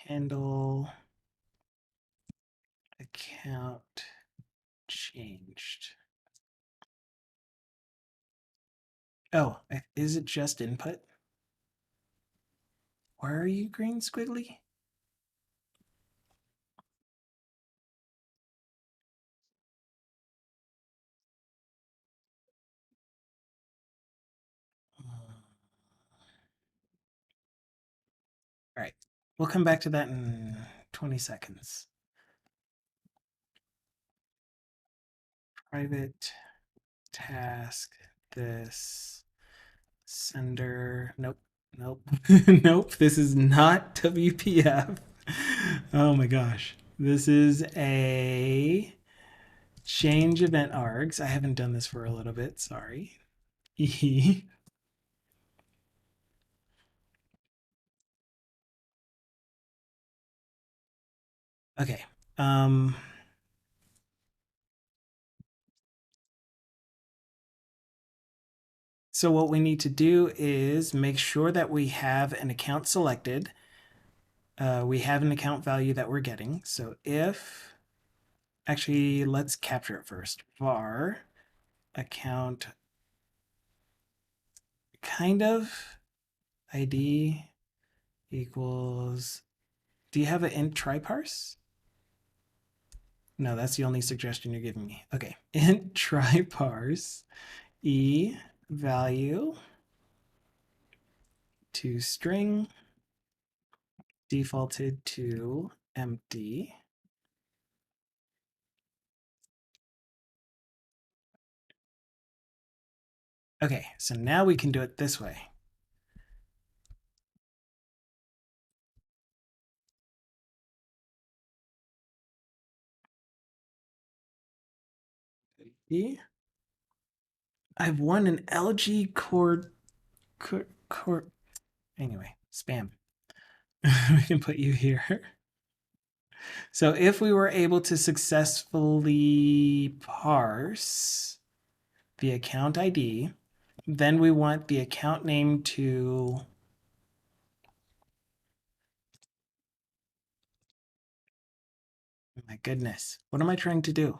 Handle account changed. Oh, is it just input? Where are you, green squiggly? All right, we'll come back to that in 20 seconds. Private task this sender. Nope, nope, nope. This is not WPF. Oh my gosh. This is a change event args. I haven't done this for a little bit. Sorry. Okay. So what we need to do is make sure that we have an account selected. We have an account value that we're getting. So if, actually, let's capture it first. Var account kind of ID equals, do you have an int try parse? No, that's the only suggestion you're giving me. Okay, int try parse e value to string defaulted to empty. Okay, so now we can do it this way. I've won an LG cord. Anyway, spam. We can put you here. So if we were able to successfully parse the account ID, then we want the account name to, my goodness, what am I trying to do?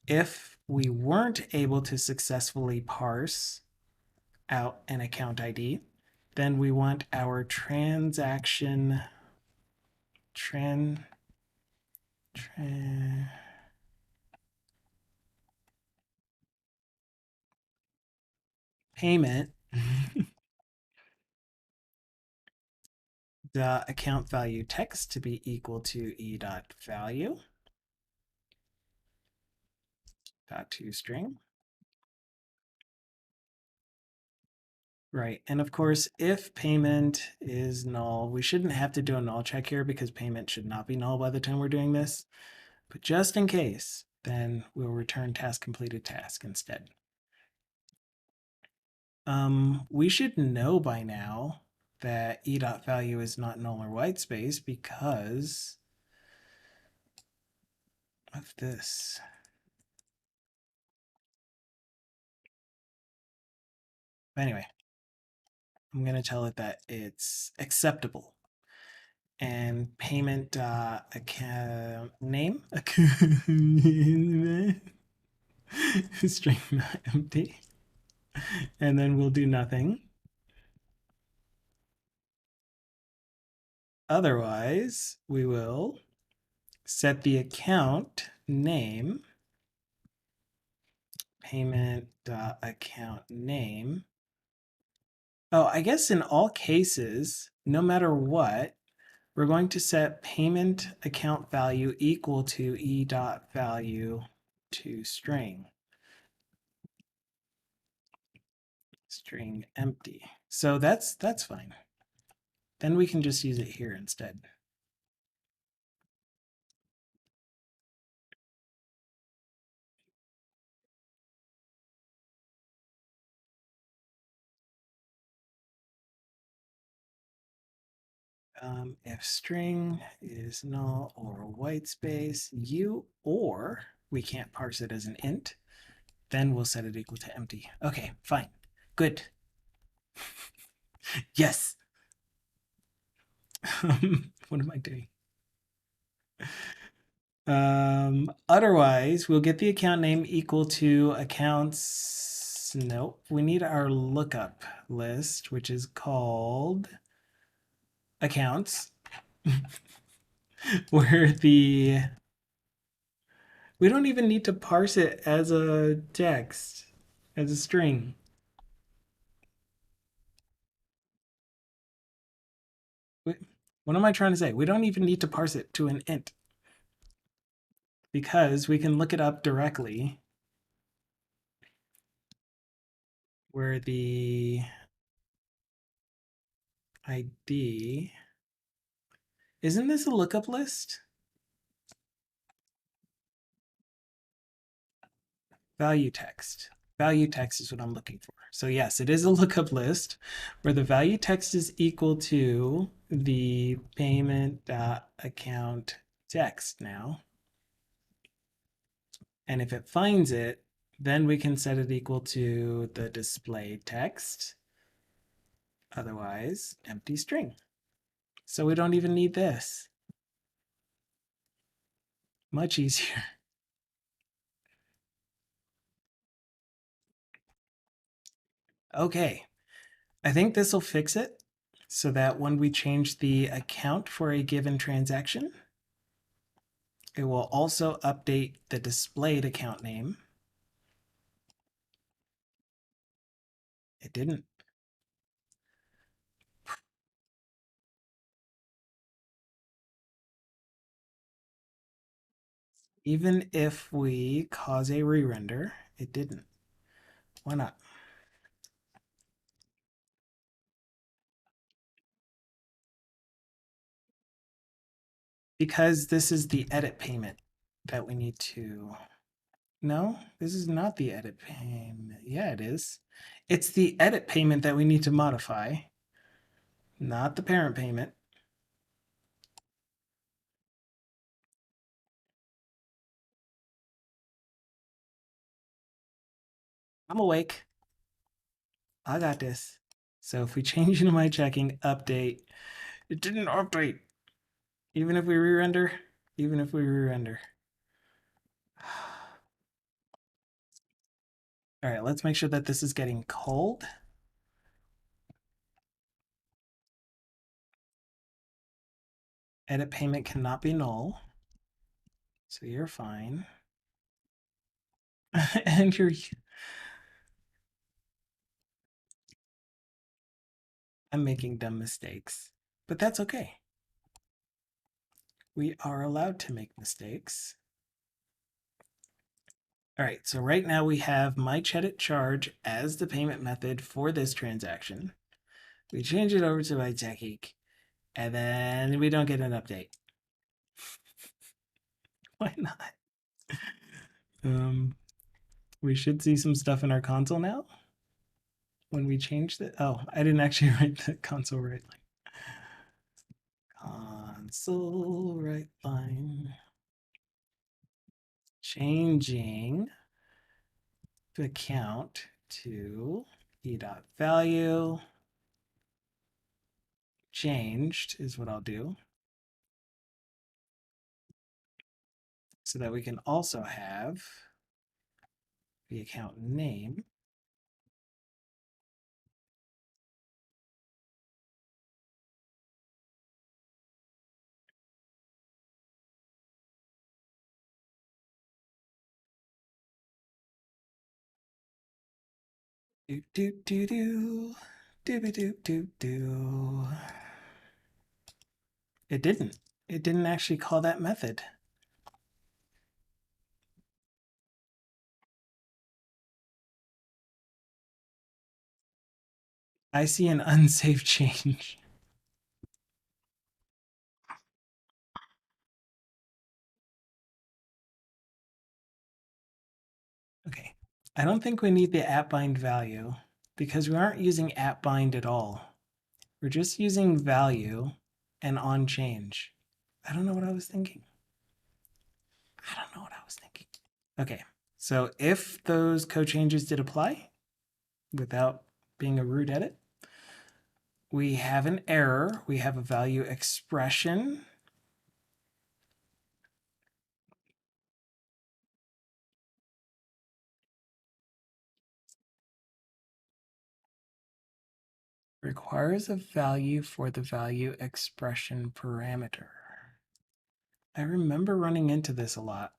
If we weren't able to successfully parse out an account ID, then we want our transaction payment the account value text to be equal to e dot value dot to string. Right, and of course, if payment is null, we shouldn't have to do a null check here because payment should not be null by the time we're doing this. But just in case, then we'll return task completed task instead. We should know by now that e dot value is not null or white space because of this. But anyway, I'm going to tell it that it's acceptable. and payment account name string not empty, and then we'll do nothing. Otherwise, we will set the account name payment account name. Oh, I guess in all cases, no matter what, we're going to set payment account value equal to e dot value to string empty. So that's fine. Then we can just use it here instead. If string is null or white space, or we can't parse it as an int, then we'll set it equal to empty. Okay, fine. Good. Yes. What am I doing? Otherwise, we'll get the account name equal to accounts. Nope. We need our lookup list, which is called accounts, where we don't even need to parse it as a text, as a string. What am I trying to say? We don't even need to parse it to an int because we can look it up directly where the ID, isn't this a lookup list? Value text. Value text is what I'm looking for. So yes, it is a lookup list where the value text is equal to the payment account text now. And if it finds it, then we can set it equal to the display text. Otherwise, empty string. So we don't even need this. Much easier. Okay, I think this will fix it so that when we change the account for a given transaction, it will also update the displayed account name. It didn't. Even if we cause a re-render, it didn't. Why not? Because this is the edit payment that we need to. No, this is not the edit payment. Yeah, it is. It's the edit payment that we need to modify, not the parent payment. I'm awake. I got this. So if we change into my checking, update, it didn't update. Even if we re-render, even if we re-render. All right, let's make sure that this is getting cold. Edit payment cannot be null. So you're fine. And I'm making dumb mistakes, but that's okay. We are allowed to make mistakes. All right, so right now we have my credit charge as the payment method for this transaction. We change it over to my technique, and then we don't get an update. Why not? We should see some stuff in our console now when we change it. Oh, I didn't actually write the console right line. Console right line. Changing the count to e.value. Changed is what I'll do. so that we can also have the account name. Do do do do do do do do. It didn't. It didn't actually call that method. I see an unsafe change. Okay. I don't think we need the @bind value because we aren't using @bind at all. We're just using value and on change. I don't know what I was thinking. I don't know what I was thinking. Okay. So if those code changes did apply without being a rude edit, we have an error. We have a value expression. Requires a value for the value expression parameter. I remember running into this a lot.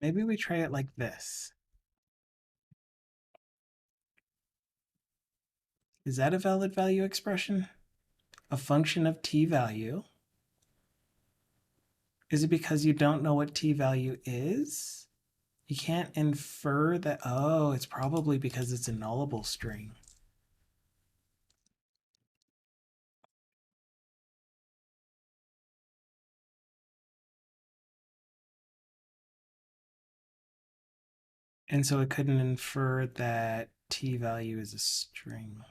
Maybe we try it like this. Is that a valid value expression? A function of t value? Is it because you don't know what t value is? You can't infer that, oh, it's probably because it's a nullable string. And so it couldn't infer that t value is a string.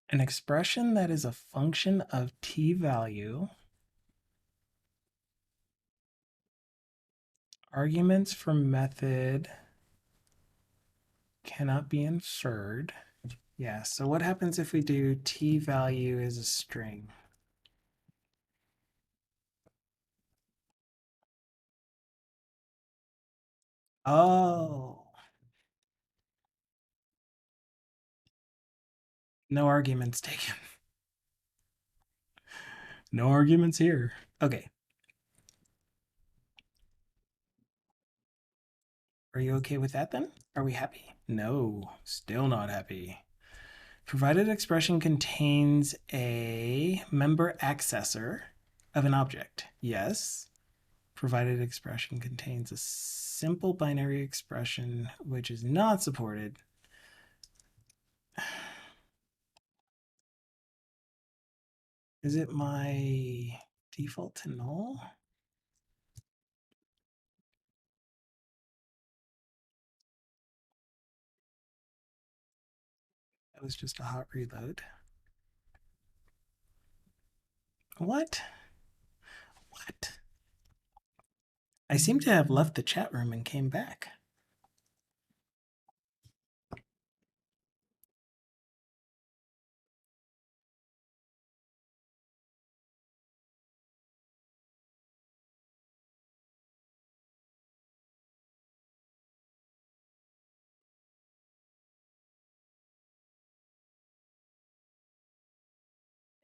An expression that is a function of t value, arguments for method cannot be inferred. Yeah, so what happens if we do t value is a string? Oh, no arguments taken. No arguments here. Okay. Are you okay with that then? Are we happy? No, still not happy. Provided expression contains a member accessor of an object. Yes. Provided expression contains a simple binary expression which is not supported. Is it my default to null? That was just a hot reload. What? What? I seem to have left the chat room and came back.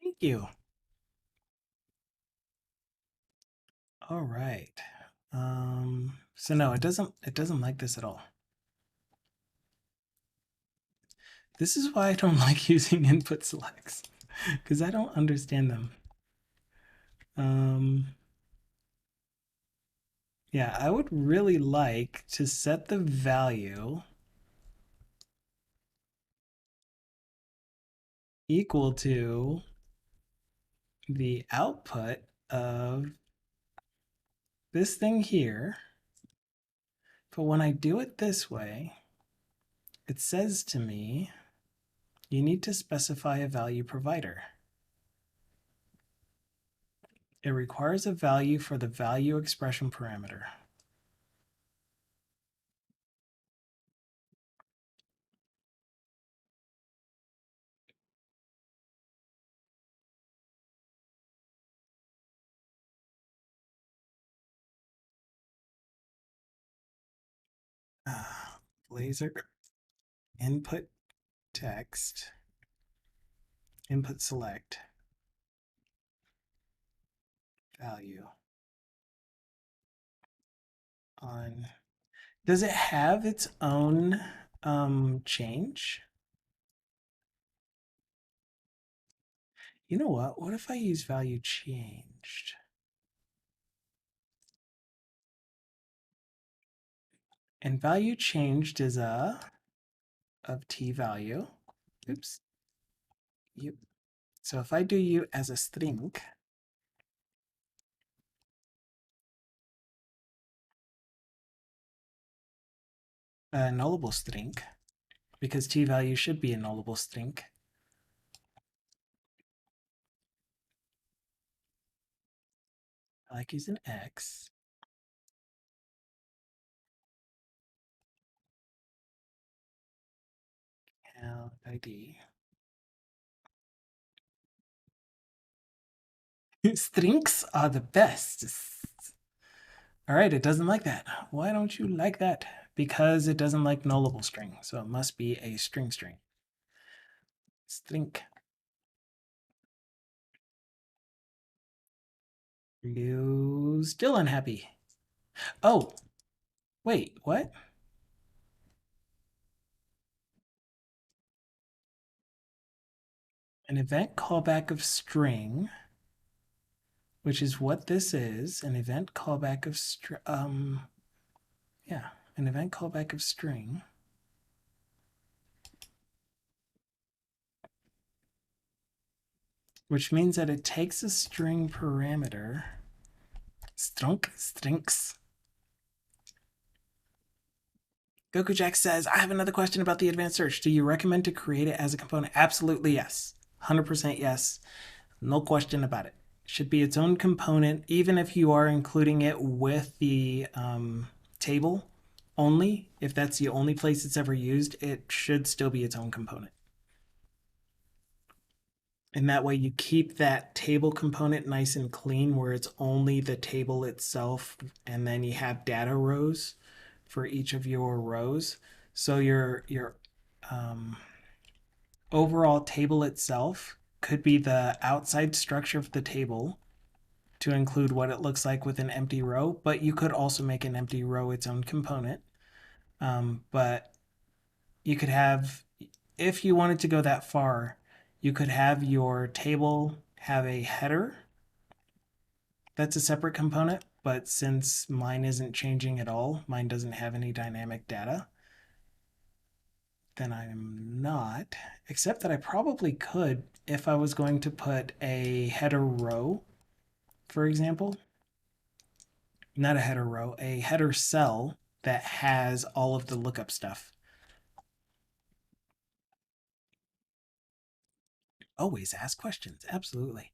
Thank you. All right. So no, it doesn't like this at all. This is why I don't like using input selects, because I don't understand them. Yeah, I would really like to set the value equal to the output of this thing here. But when I do it this way, it says to me, you need to specify a value provider. It requires a value for the value expression parameter. Blazor input text, input select value on. Does it have its own change? You know what? What if I use value changed? And value changed is a of t value. Oops. Yep. So if I do you as a string, a nullable string, because t value should be a nullable string. I like using x. Count ID. Strings are the best. All right, it doesn't like that. Why don't you like that? Because it doesn't like nullable string. So it must be a string. String. You still unhappy. Oh, wait, what? An event callback of string, which is what this is, an event callback of yeah, an event callback of string. Which means that it takes a string parameter, strings. Goku Jack says, I have another question about the advanced search. Do you recommend to create it as a component? Absolutely yes. 100% yes. No question about it. Should be its own component, even if you are including it with the table only. If that's the only place it's ever used, it should still be its own component. And that way you keep that table component nice and clean where it's only the table itself, and then you have data rows for each of your rows. So your overall table itself could be the outside structure of the table to include what it looks like with an empty row, but you could also make an empty row its own component. But you could have, if you wanted to go that far, you could have your table have a header that's a separate component, but since mine isn't changing at all, mine doesn't have any dynamic data, then I'm not, except that I probably could if I was going to put a header row, for example. Not a header row, a header cell that has all of the lookup stuff. Always ask questions, absolutely.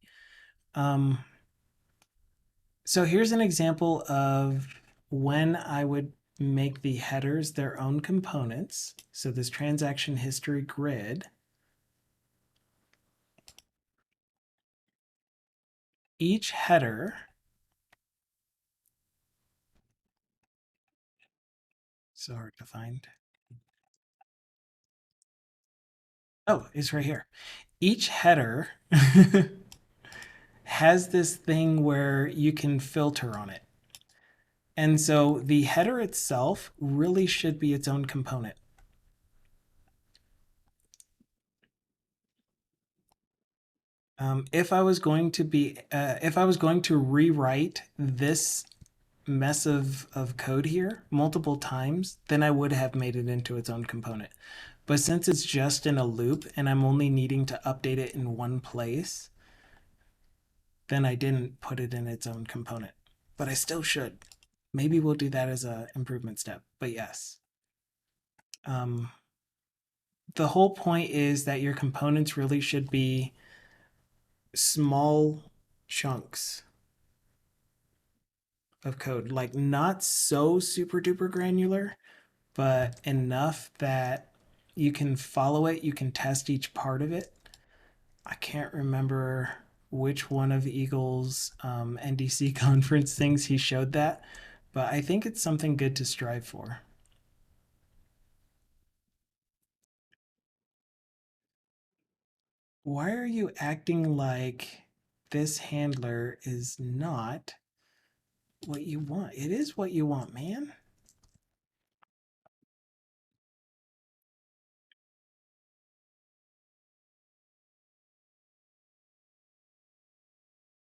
So here's an example of when I would make the headers their own components. So this transaction history grid, each header, so hard to find. Oh, it's right here. Each header has this thing where you can filter on it. And so the header itself really should be its own component. If I was going to rewrite this mess of code here multiple times, then I would have made it into its own component. But since it's just in a loop and I'm only needing to update it in one place, then I didn't put it in its own component. But I still should. Maybe we'll do that as an improvement step, but yes. The whole point is that your components really should be small chunks of code, like not so super duper granular, but enough that you can follow it, you can test each part of it. I can't remember which one of Eagle's NDC conference things he showed that, but I think it's something good to strive for. Why are you acting like this handler is not what you want? It is what you want, man.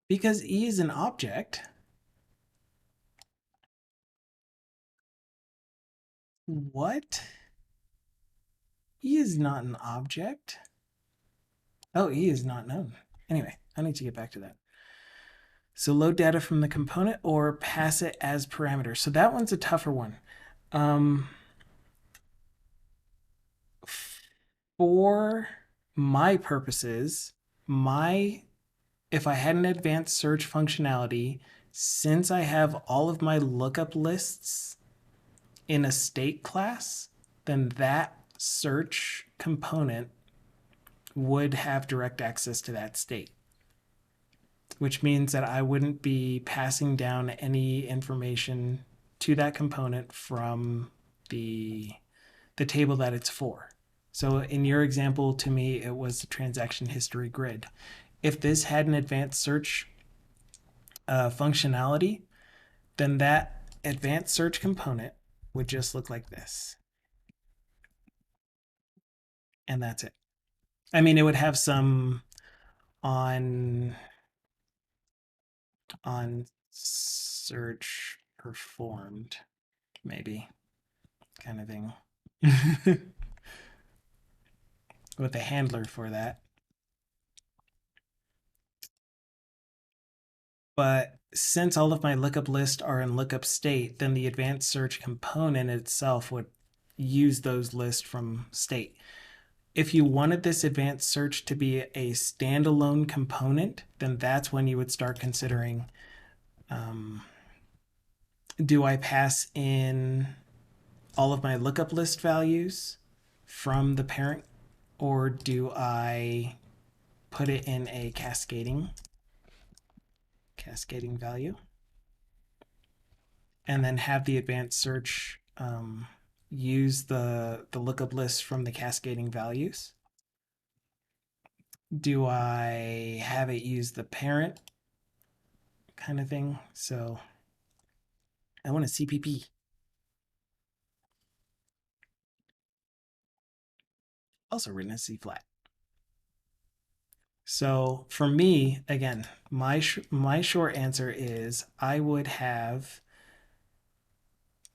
Because E is an object. What? E is not an object. Oh, E is not known. Anyway, I need to get back to that. So load data from the component or pass it as parameter. So that one's a tougher one. Um, for my purposes, my if I had an advanced search functionality, since I have all of my lookup lists in a state class, then that search component would have direct access to that state, which means that I wouldn't be passing down any information to that component from the the table that it's for. So in your example, to me, it was the transaction history grid. If this had an advanced search functionality, then that advanced search component would just look like this. And that's it. I mean, it would have some on on search performed, maybe, kind of thing. With a handler for that. But since all of my lookup lists are in lookup state, then the advanced search component itself would use those lists from state. If you wanted this advanced search to be a standalone component, then that's when you would start considering, um, do I pass in all of my lookup list values from the parent, or do I put it in a cascading value, and then have the advanced search use the lookup list from the cascading values? Do I have it use the parent kind of thing? So I want a CPP, also written as C flat. So for me, again, my short answer is I would have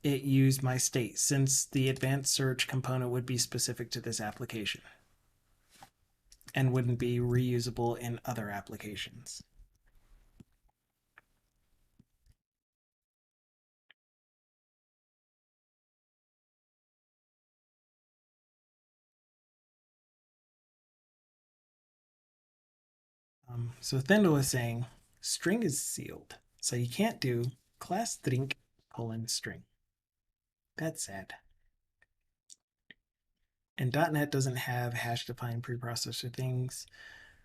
it use my state, since the advanced search component would be specific to this application and wouldn't be reusable in other applications. So Thendo was saying string is sealed, so you can't do class string :string. That's sad. And .NET doesn't have hash-defined preprocessor things,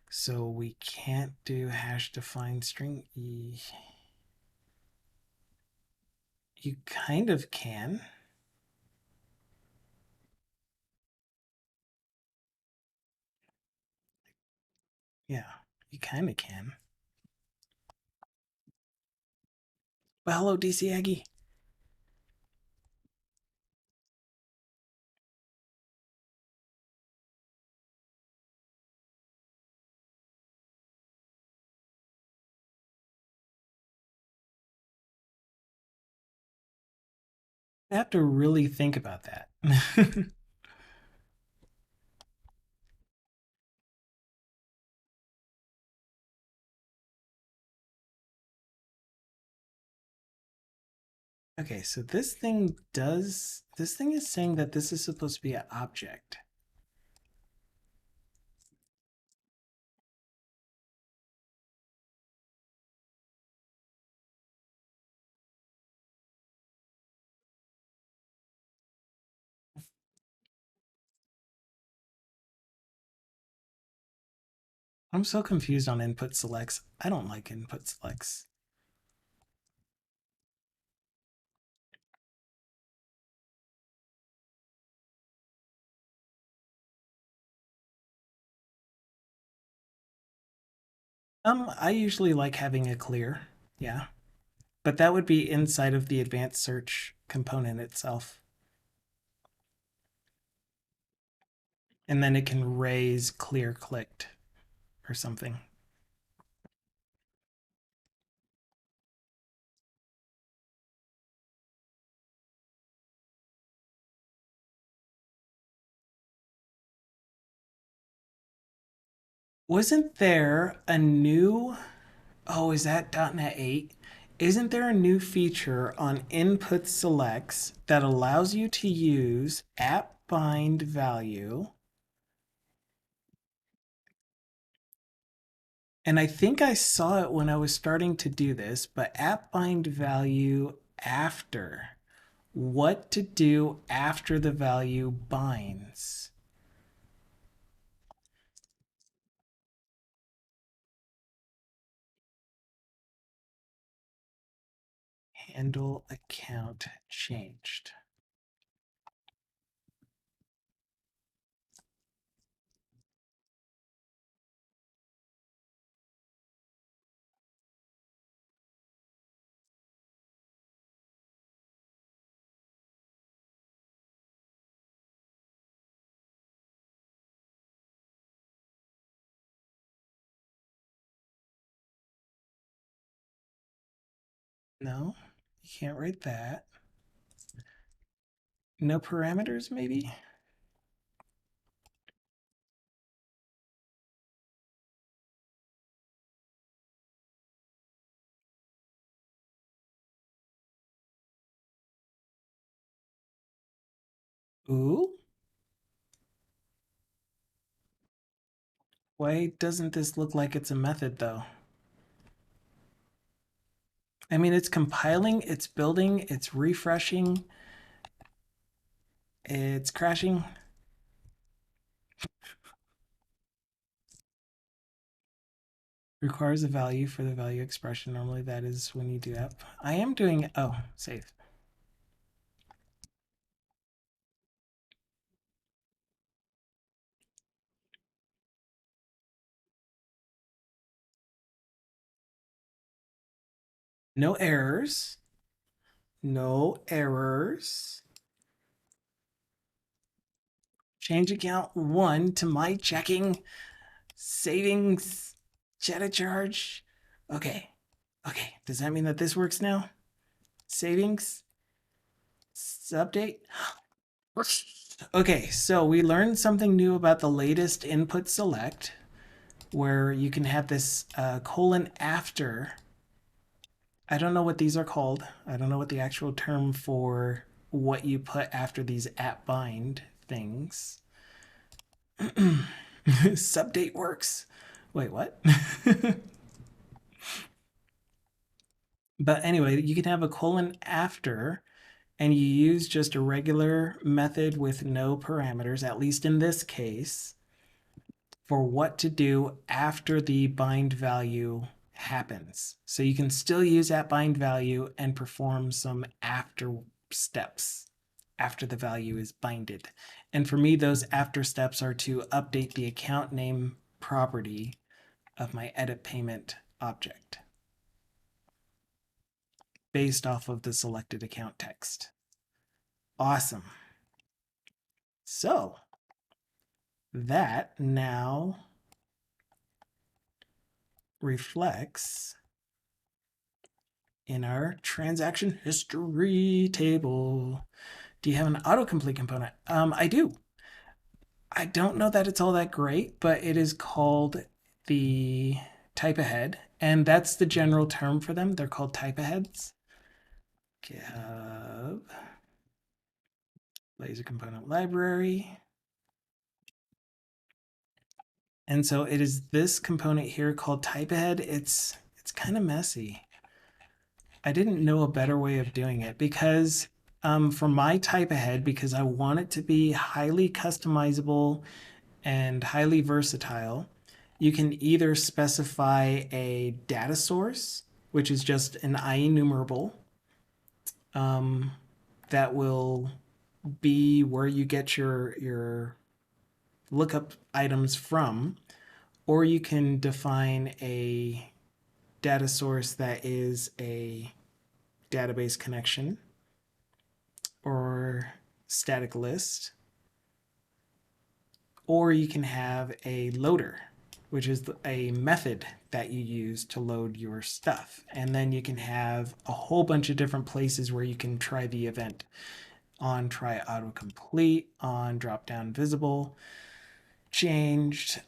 so we can't do hash-defined string. You kind of can. Yeah, you kind of can. But hello, DC Aggie. I have to really think about that. Okay, so this thing is saying that this is supposed to be an object. I'm so confused on input selects. I don't like input selects. I usually like having a clear. Yeah. But that would be inside of the advanced search component itself. And then it can raise clear clicked or something. Wasn't there a new, oh, is that .NET 8? Isn't there a new feature on input selects that allows you to use app bind value? And I think I saw it when I was starting to do this, but app bind value after. What to do after the value binds. Handle account changed. No, you can't write that. No parameters, maybe? Ooh, why doesn't this look like it's a method though? I mean, it's compiling, it's building, it's refreshing, it's crashing. Requires a value for the value expression. Normally that is when you do that. I am doing, oh, save. No errors. No errors. Change account 1 to my checking. Savings. Cheddar charge. Okay. Okay. Does that mean that this works now? Savings. Update. Okay, so we learned something new about the latest input select, where you can have this colon after. I don't know what these are called. I don't know what the actual term for what you put after these at bind things. Subdate works. Wait, what? But anyway, you can have a colon after, and you use just a regular method with no parameters, at least in this case, for what to do after the bind value happens. So you can still use that bind value and perform some after steps after the value is binded. And for me, those after steps are to update the account name property of my edit payment object based off of the selected account text. Awesome. So that now reflects in our transaction history table. Do you have an autocomplete component? I do. I don't know that it's all that great, but it is called the type ahead, and that's the general term for them. They're called type aheads. GitHub Blazor component library. And so it is this component here called type ahead. It's kind of messy. I didn't know a better way of doing it because for my type ahead, because I want it to be highly customizable and highly versatile, you can either specify a data source, which is just an IEnumerable that will be where you get your lookup items from, or you can define a data source that is a database connection or static list, or you can have a loader, which is a method that you use to load your stuff. And then you can have a whole bunch of different places where you can try the event on try autocomplete, on drop down visible, changed,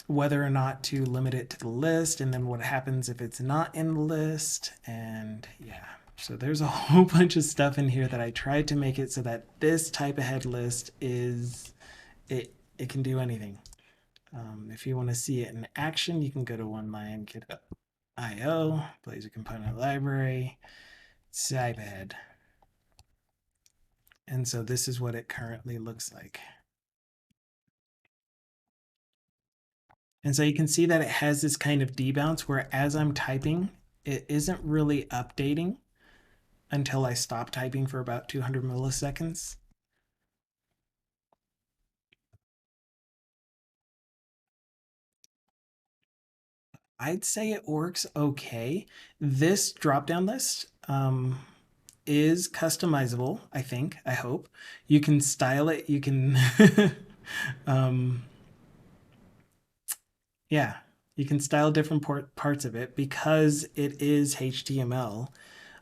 whether or not to limit it to the list, and then what happens if it's not in the list. And yeah, so there's a whole bunch of stuff in here that I tried to make it so that this type of head list is it can do anything. If you want to see it in action, you can go to one line get.io, Blazor component library, type head. And so this is what it currently looks like. And so you can see that it has this kind of debounce where as I'm typing, it isn't really updating until I stop typing for about 200 milliseconds. I'd say it works okay. This drop-down list is customizable, I think, I hope. You can style it, you can yeah, you can style different parts of it because it is HTML.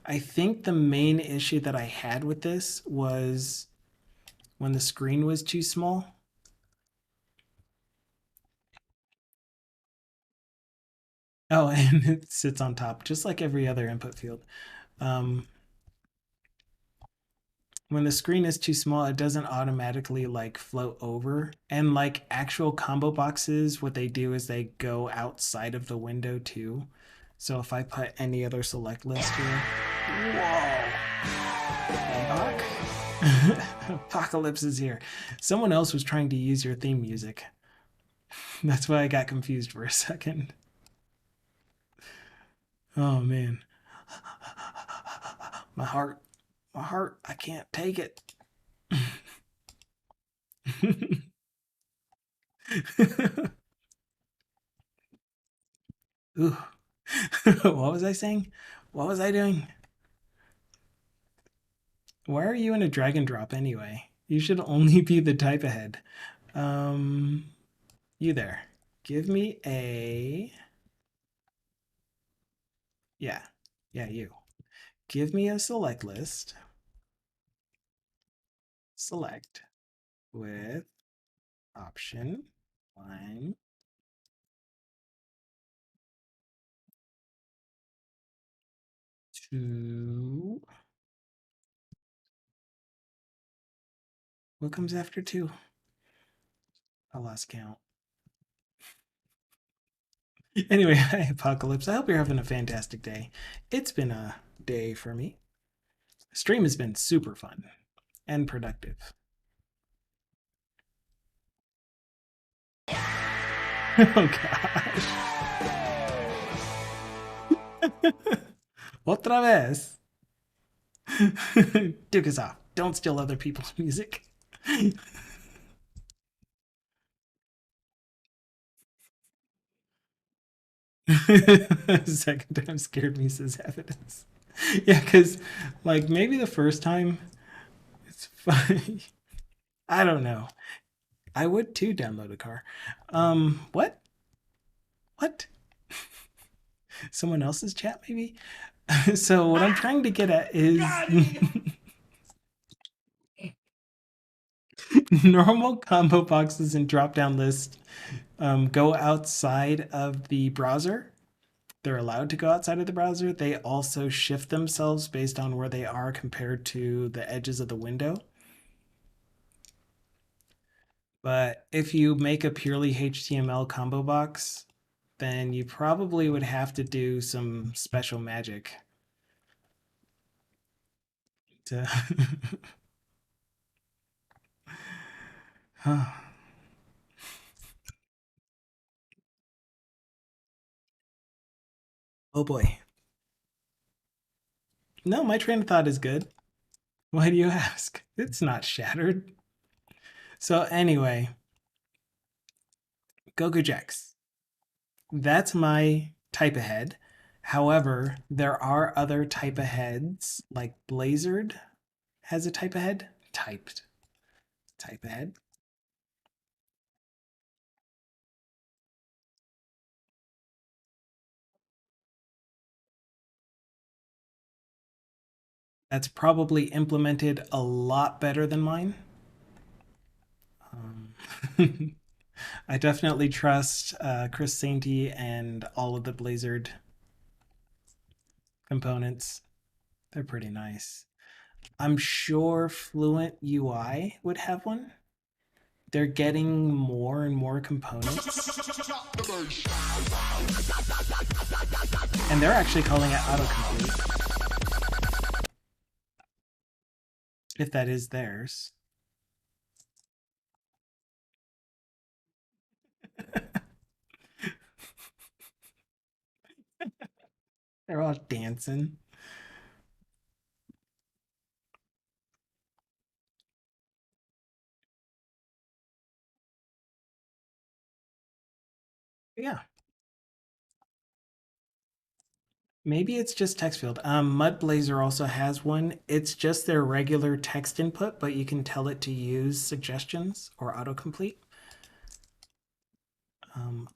I think the main issue that I had with this was when the screen was too small. Oh, and it sits on top, just like every other input field. Um, when the screen is too small, it doesn't automatically like float over. And like actual combo boxes, what they do is they go outside of the window too. So if I put any other select list here, whoa, Apocalypse is here. Someone else was trying to use your theme music. That's why I got confused for a second. Oh man. My heart, I can't take it. Ooh. What was I saying? What was I doing? Why are you in a drag and drop anyway? You should only be the type ahead. You there. Give me a. Yeah. Yeah, you. Give me a select list. Select with option line 2. What comes after 2? I lost count. Anyway, hi, Apocalypse. I hope you're having a fantastic day. It's been a day for me. Stream has been super fun and productive. Oh gosh. Otra vez. Duke is off. Don't steal other people's music. Second time scared me, says evidence. Yeah, because like maybe the first time it's funny. I don't know. I would too download a car. What? What? Someone else's chat maybe? So what I'm trying to get at is normal combo boxes and drop down lists go outside of the browser. They're allowed to go outside of the browser. They also shift themselves based on where they are compared to the edges of the window. But if you make a purely HTML combo box, then you probably would have to do some special magic to. Oh boy. No, my train of thought is good. Why do you ask? It's not shattered. So anyway, Goku Jax. that's my type ahead. However, there are other type aheads, like Blazored has a type ahead. Type ahead. That's probably implemented a lot better than mine. Um, I definitely trust Chris Sainty and all of the Blazored components. They're pretty nice. I'm sure Fluent UI would have one. They're getting more and more components, and they're actually calling it autocomplete, if that is theirs. They're all dancing. Yeah, maybe it's just text field. Mud Blazer also has one. It's just their regular text input, but you can tell it to use suggestions or autocomplete.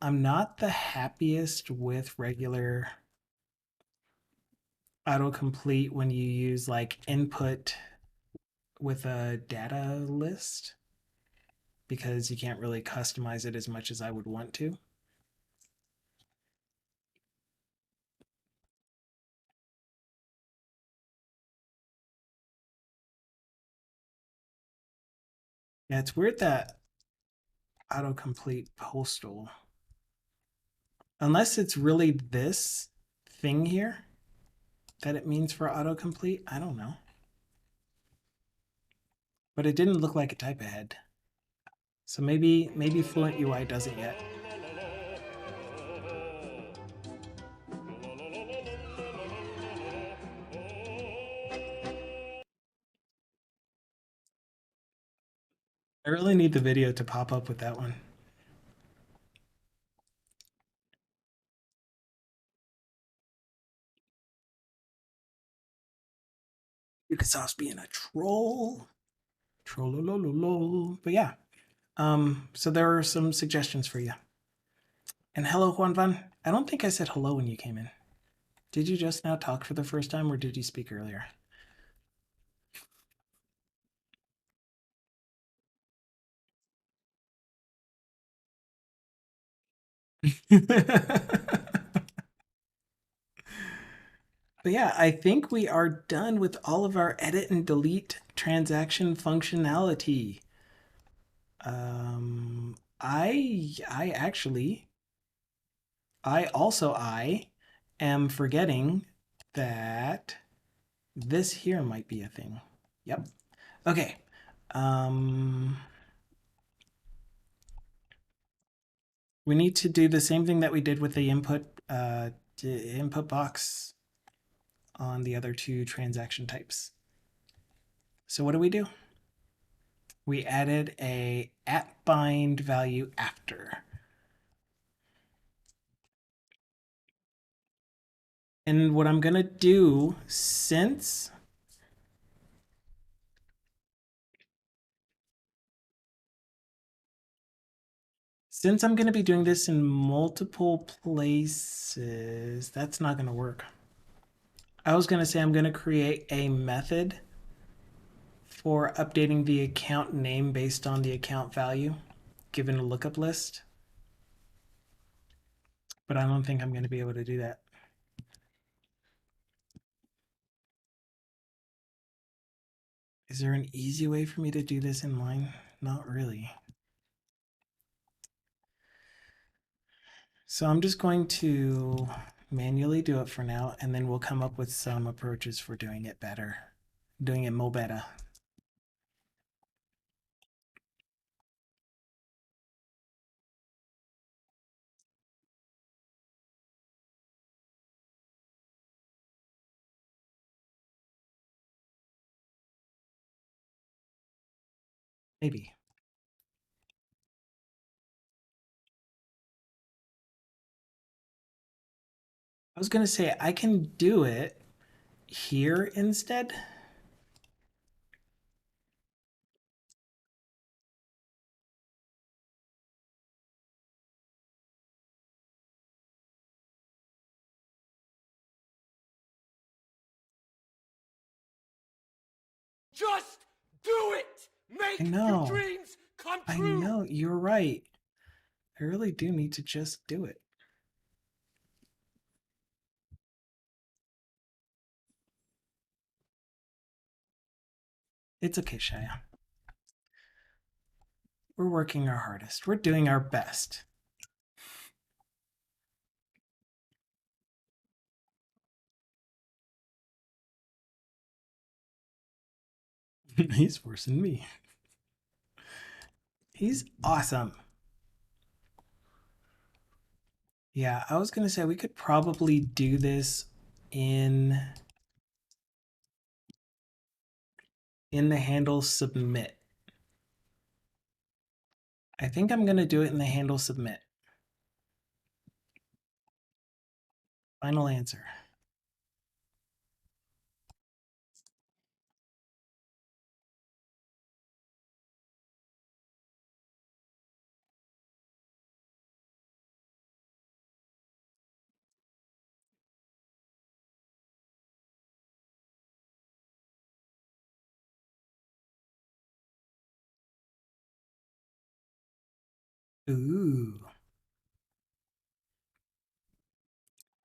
I'm not the happiest with regular autocomplete when you use like input with a data list because you can't really customize it as much as I would want to. Yeah, it's weird that autocomplete postal, unless it's really this thing here that it means for autocomplete. I don't know. But it didn't look like a type ahead. So maybe Fluent UI doesn't yet. I really need the video to pop up with that one. Ubisoft's being a troll. Trollololol. But yeah. So there are some suggestions for you. And hello, Juan Van. I don't think I said hello when you came in. Did you just now talk for the first time or did you speak earlier? But yeah, I think we are done with all of our edit and delete transaction functionality. I am forgetting that this here might be a thing. Yep. Okay. Um, we need to do the same thing that we did with the input box on the other two transaction types. So what do? We added a at bind value after. And what I'm gonna do, since I'm gonna be doing this in multiple places, that's not gonna work. I was gonna say I'm gonna create a method for updating the account name based on the account value given a lookup list, but I don't think I'm gonna be able to do that. Is there an easy way for me to do this in line? Not really. So I'm just going to manually do it for now, and then we'll come up with some approaches for doing it better, doing it more better. Maybe. I was gonna say I can do it here instead. Just do it! I Make your know. dreams come I true! know. You're right. I really do need to just do it. It's okay, Shia. We're working our hardest. We're doing our best. He's worse than me. He's awesome. Yeah, I was gonna say we could probably do this in the handle submit. I think I'm gonna do it in the handle submit. Final answer. Ooh,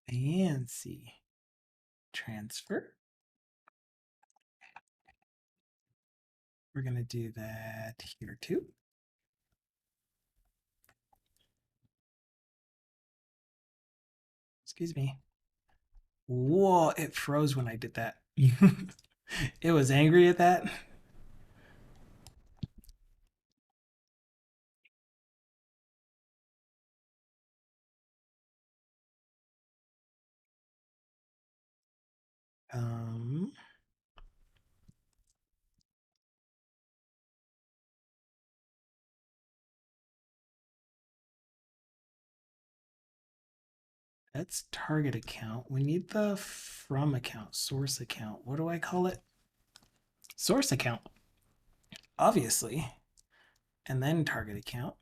fancy. Transfer. We're gonna do that here too. Excuse me. Whoa, it froze when I did that. It was angry at that. Um, that's target account. We need the from account, source account. What do I call it? Source account, obviously. And then target account.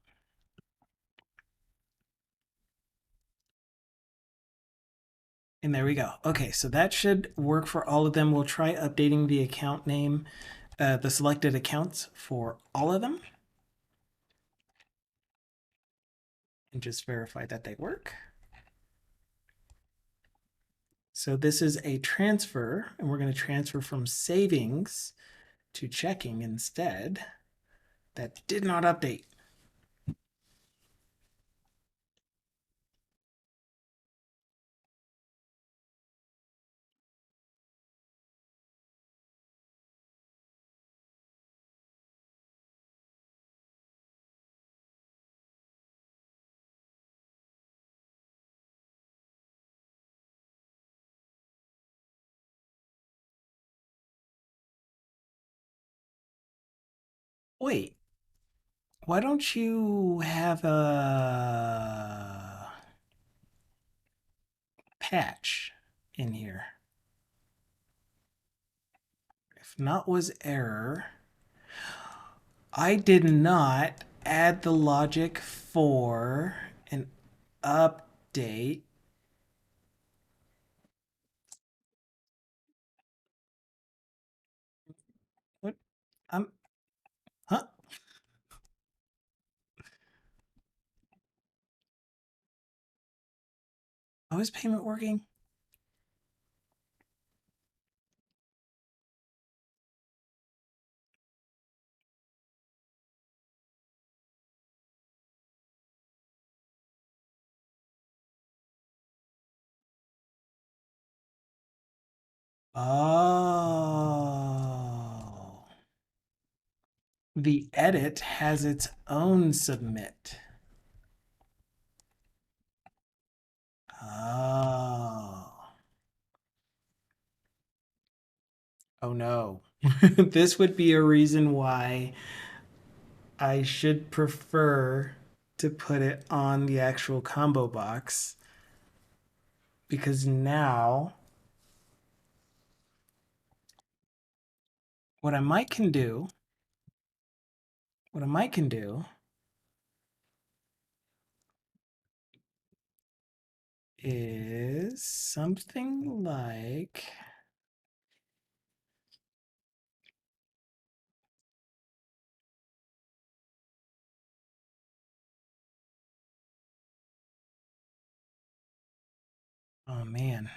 And there we go. Okay, so that should work for all of them. We'll try updating the account name, the selected accounts for all of them. And just verify that they work. So this is a transfer, and we're going to transfer from savings to checking instead. That did not update. Wait, why don't you have a patch in here? If not was error. I did not add the logic for an update. What? I'm, huh? How is payment working? Oh. The edit has its own submit. Oh. Oh no. This would be a reason why I should prefer to put it on the actual combo box. because now what I might can do is something like oh man.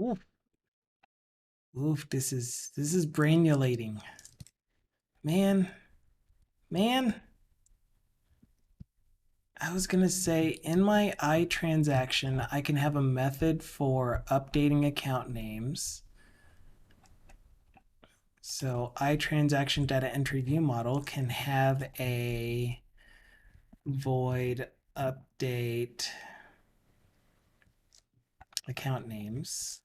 Oof. Oof, this is brainulating. Man, man. I was gonna say in my I transaction, I can have a method for updating account names. So I transaction data entry view model can have a void update account names.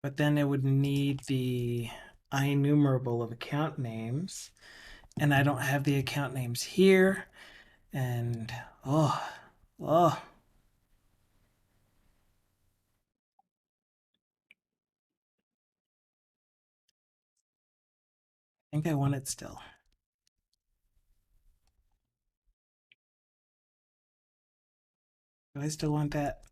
But then it would need the IEnumerable of account names. And I don't have the account names here. And oh, I think I want it still. Do I still want that?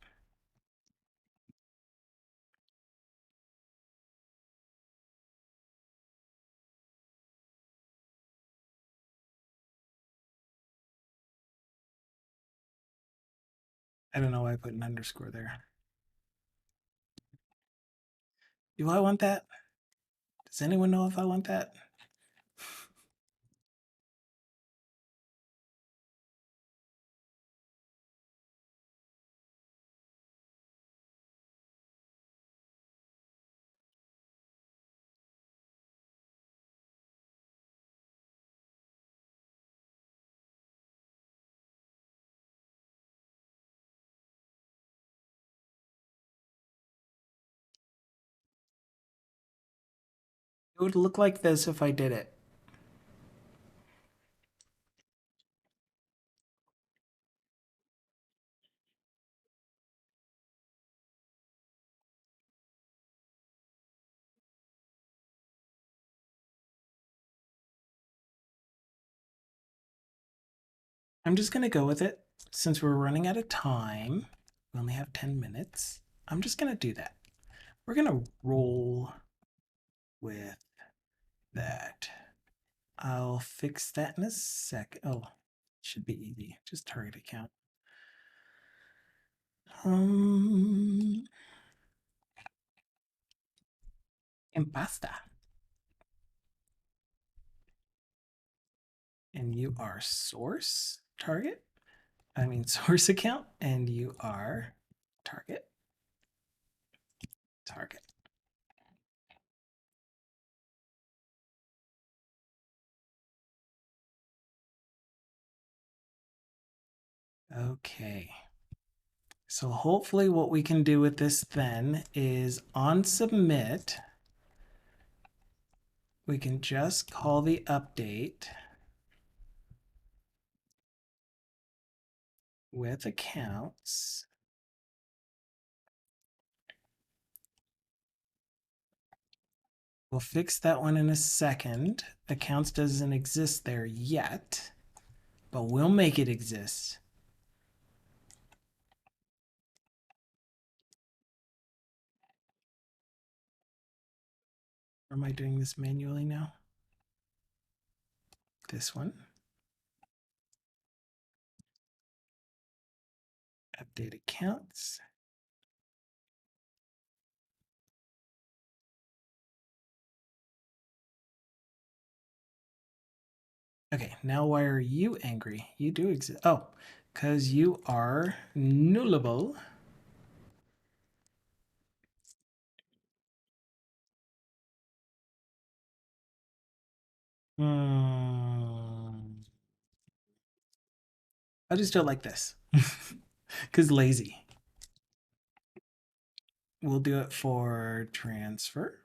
I don't know why I put an underscore there. Do I want that? Does anyone know if I want that? It would look like this if I did it. I'm just going to go with it. Since we're running out of time, we only have 10 minutes. I'm just going to do that. We're going to roll with that. I'll fix that in a sec. Oh, should be easy. Just target account. And basta. And you are source target. I mean source account, and you are target. Target. Okay. So hopefully what we can do with this then is on submit, we can just call the update with accounts. We'll fix that one in a second. Accounts doesn't exist there yet, but we'll make it exist. Or am I doing this manually now? This one. Update accounts. Okay, now why are you angry? You do exist. Oh, because you are nullable. I'll just do it like this. Because lazy. we'll do it for transfer.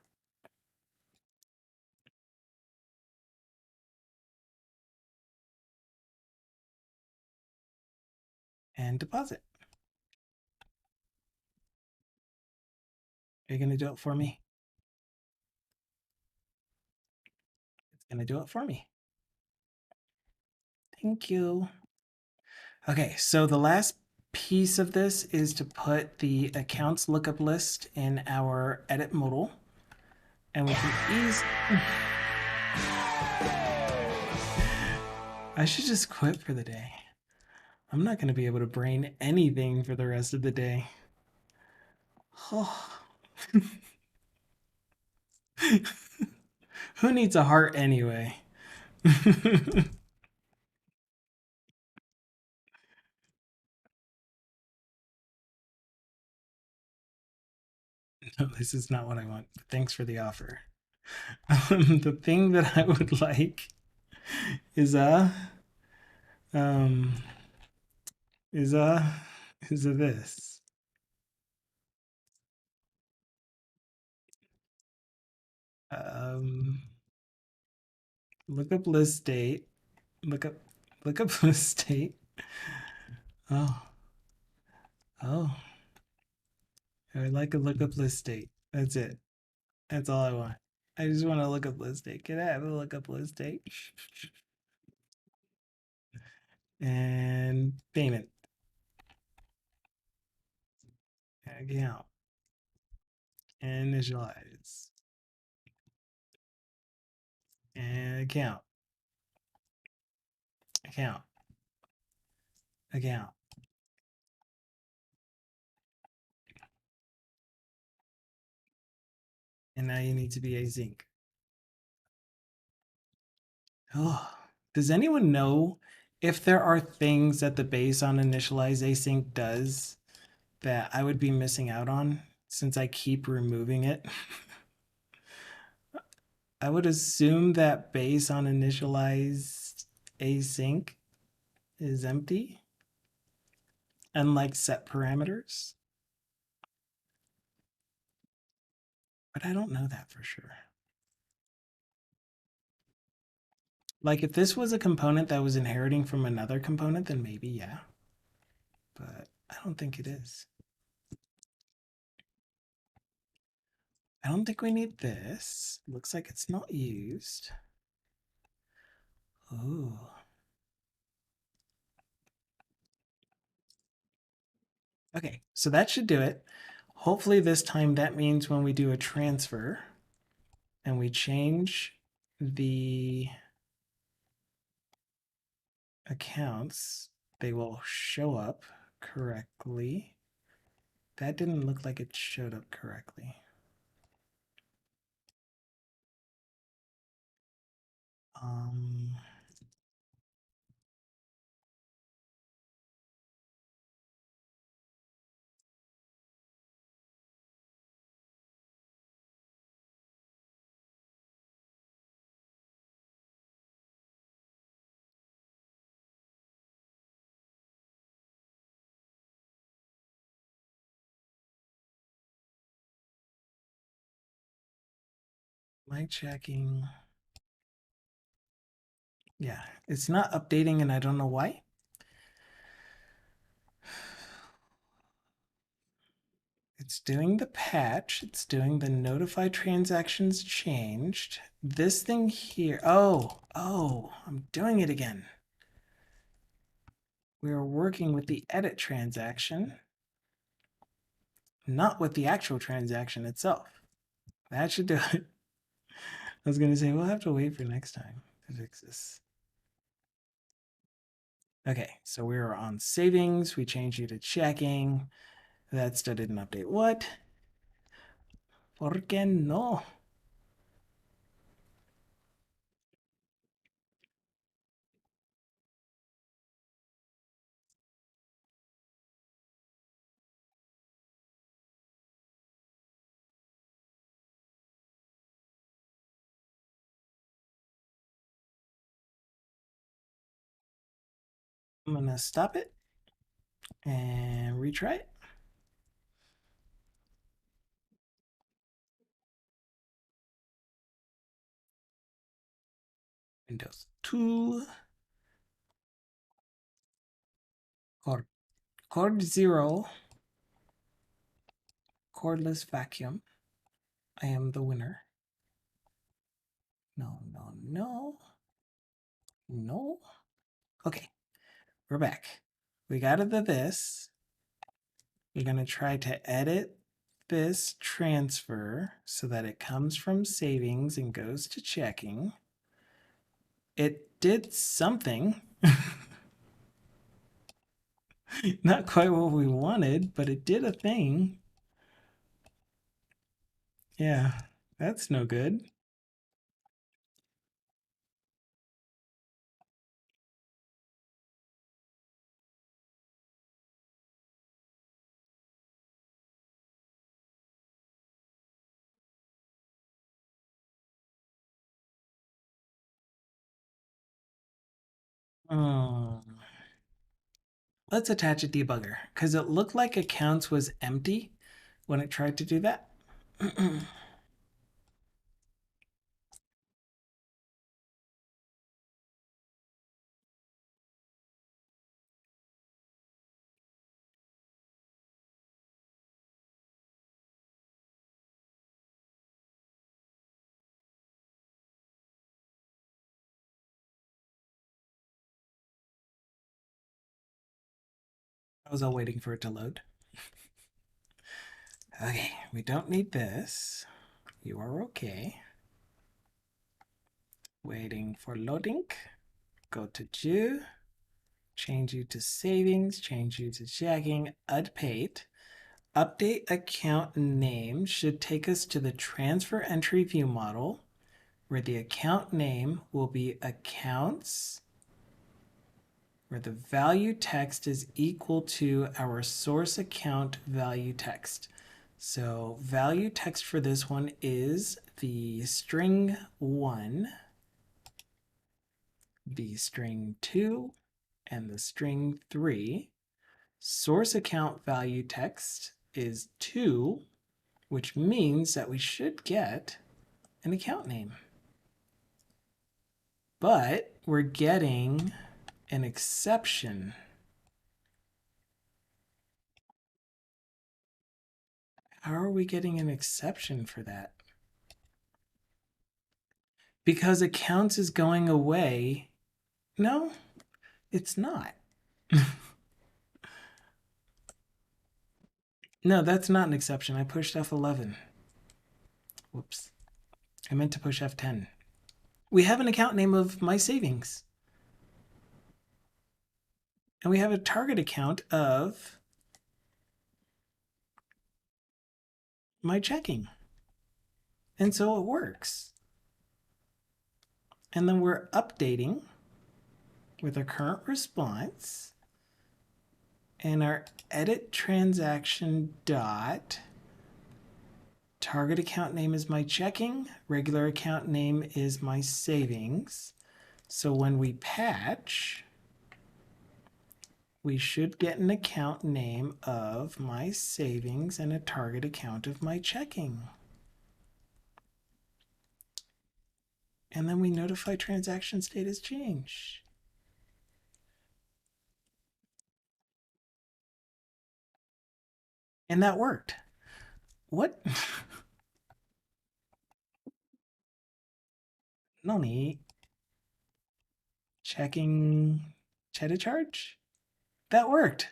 And deposit. Are you going to do it for me? It's going to do it for me. Thank you. Okay, so the last piece of this is to put the accounts lookup list in our edit modal. And we can ease. I should just quit for the day. I'm not going to be able to brain anything for the rest of the day. Oh. Who needs a heart anyway? No, this is not what I want. But thanks for the offer. The thing that I would like is um is this. Um look up list date. Look up list date. Oh. Oh. I would like a lookup list date. That's it. That's all I want. I just want to look up list date. Can I have a lookup list date? And payment. Account. Initialize. And account. Account. Account. And now you need to be async. Oh, does anyone know if there are things that the base on initialize async does that I would be missing out on since I keep removing it? I would assume that base on initialize async is empty, unlike set parameters. But I don't know that for sure. Like if this was a component that was inheriting from another component, then maybe, yeah. But I don't think it is. I don't think we need this. Looks like it's not used. Ooh. Okay, so that should do it. Hopefully this time that means when we do a transfer and we change the accounts, they will show up correctly. That didn't look like it showed up correctly. Um, mic checking. Yeah, it's not updating and I don't know why. It's doing the patch. It's doing the notify transactions changed. This thing here. Oh, I'm doing it again. We are working with the edit transaction, not with the actual transaction itself. That should do it. I was going to say, we'll have to wait for next time to fix this. Okay, so we are on savings. We changed you to checking. That still didn't update. What? ¿Por qué no? I'm going to stop it and retry it. Windows tool. Chord 0. Cordless vacuum. I am the winner. No, no, no. No. Okay, we're back. We got to this. We're going to try to edit this transfer so that it comes from savings and goes to checking. It did something. Not quite what we wanted, but it did a thing. Yeah, that's no good. Let's attach a debugger because it looked like accounts was empty when it tried to do that. I was all waiting for it to load. Okay, we don't need this. You are okay. Waiting for loading. Go to Jew. Change you to savings. Change you to checking. Add paid. Update account name should take us to the transfer entry view model where the account name will be accounts, where the value text is equal to our source account value text. So value text for this one is the string 1, the string 2, and the string 3. Source account value text is 2, which means that we should get an account name. But we're getting an exception. How are we getting an exception for that? Because accounts is going away. No, it's not. No, that's not an exception. I pushed F11. Whoops. I meant to push F10. We have an account name of my savings. And we have a target account of my checking. And so it works. And then we're updating with our current response. And our edit transaction dot target account name is my checking, regular account name is my savings. So when we patch, we should get an account name of my savings and a target account of my checking. And then we notify transaction status change. And that worked. What? Nani? Checking cheddar charge? That worked.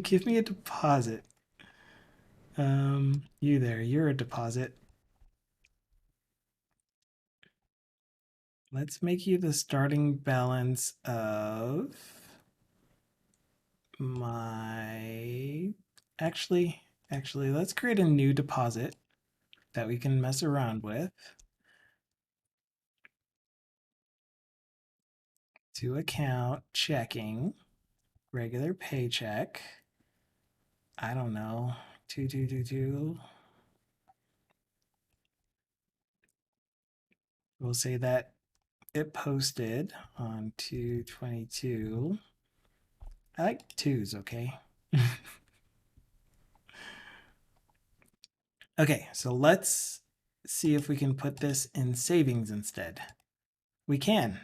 Give me a deposit. You there, you're a deposit. Let's make you the starting balance of my, actually, let's create a new deposit that we can mess around with. To account checking, regular paycheck. I don't know, 2222. We'll say that it posted on 222. I like twos, okay? Okay, so let's see if we can put this in savings instead. We can.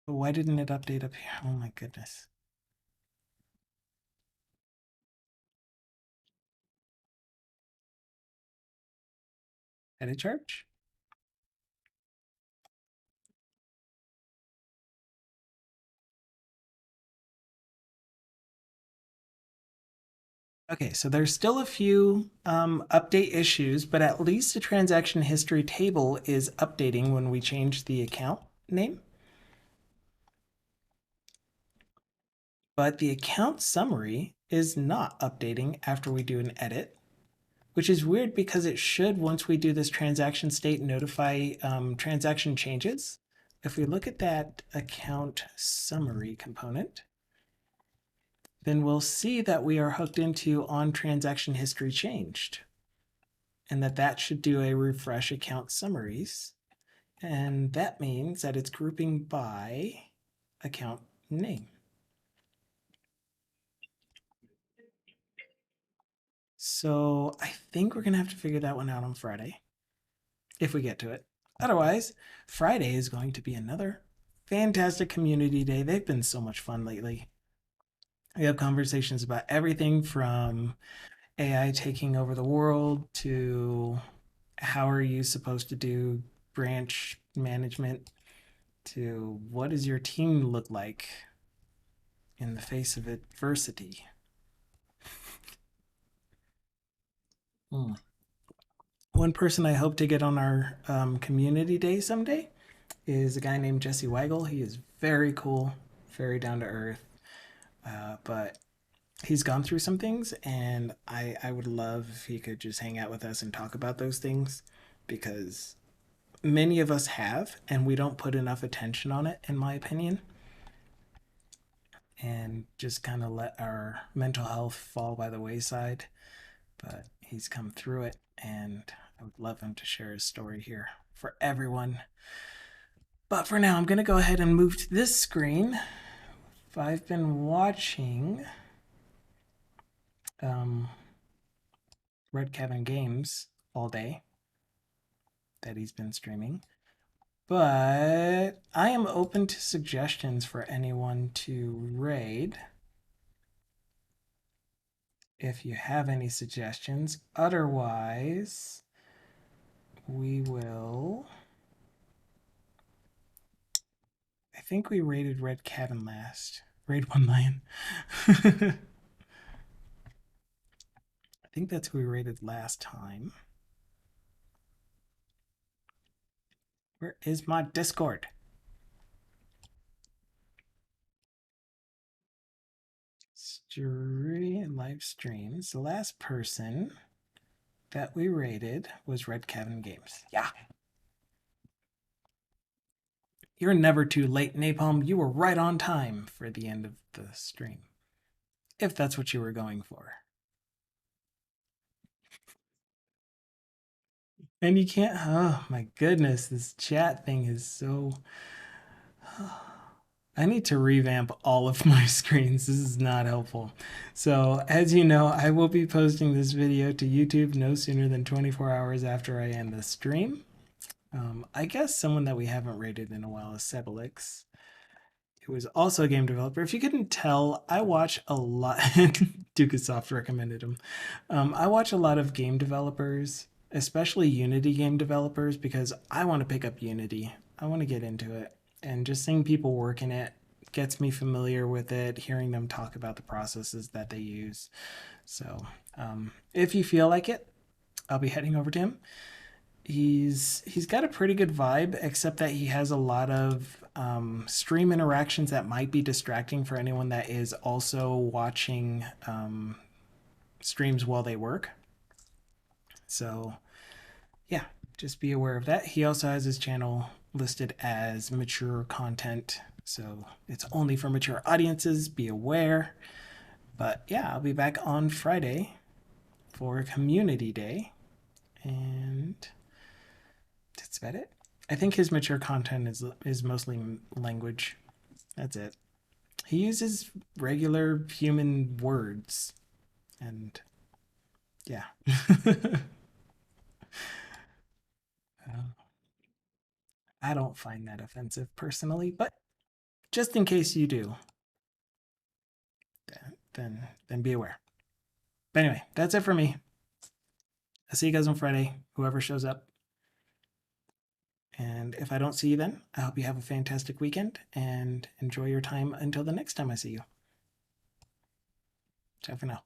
But why didn't it update up here? Oh my goodness. Edit charge? Okay, so there's still a few update issues, but at least the transaction history table is updating when we change the account name. But the account summary is not updating after we do an edit, which is weird because it should, once we do this transaction state, notify transaction changes. If we look at that account summary component, then we'll see that we are hooked into on transaction history changed, and that should do a refresh account summaries. And that means that it's grouping by account name. So I think we're going to have to figure that one out on Friday, if we get to it. Otherwise, Friday is going to be another fantastic community day. They've been so much fun lately. We have conversations about everything from AI taking over the world to how are you supposed to do branch management to what does your team look like in the face of adversity. One person I hope to get on our community day someday is a guy named Jesse Weigel. He is very cool, very down to earth, but he's gone through some things, and I would love if he could just hang out with us and talk about those things, because many of us have, and we don't put enough attention on it, in my opinion, and just kind of let our mental health fall by the wayside. But he's come through it, and I would love him to share his story here for everyone. But for now, I'm going to go ahead and move to this screen. I've been watching Red Cabin Games all day that he's been streaming. But I am open to suggestions for anyone to raid. If you have any suggestions. Otherwise, we will... I think we raided Red Cabin last. Raid 1 Lion. I think that's who we raided last time. Where is my Discord? Live streams. The last person that we raided was Red Cabin Games. Yeah. You're never too late, Napalm. You were right on time for the end of the stream. If that's what you were going for. And you can't, oh my goodness, this chat thing is so... I need to revamp all of my screens. This is not helpful. So, as you know, I will be posting this video to YouTube no sooner than 24 hours after I end the stream. I guess someone that we haven't rated in a while is Sebelix, who is also a game developer. If you couldn't tell, I watch a lot. Dukasoft recommended him. I watch a lot of game developers, especially Unity game developers, because I want to pick up Unity. I want to get into it. And just seeing people work in it gets me familiar with it, hearing them talk about the processes that they use. So if you feel like it, I'll be heading over to him. He's got a pretty good vibe, except that he has a lot of stream interactions that might be distracting for anyone that is also watching streams while they work. So yeah, just be aware of that. He also has his channel listed as mature content, so it's only for mature audiences. Be aware. But yeah, I'll be back on Friday for Community Day, and that's about it. I think his mature content is mostly language. That's it. He uses regular human words. And yeah. I don't find that offensive personally, but just in case you do, then be aware. But anyway, that's it for me. I'll see you guys on Friday, whoever shows up. And if I don't see you then, I hope you have a fantastic weekend and enjoy your time until the next time I see you. Ciao for now.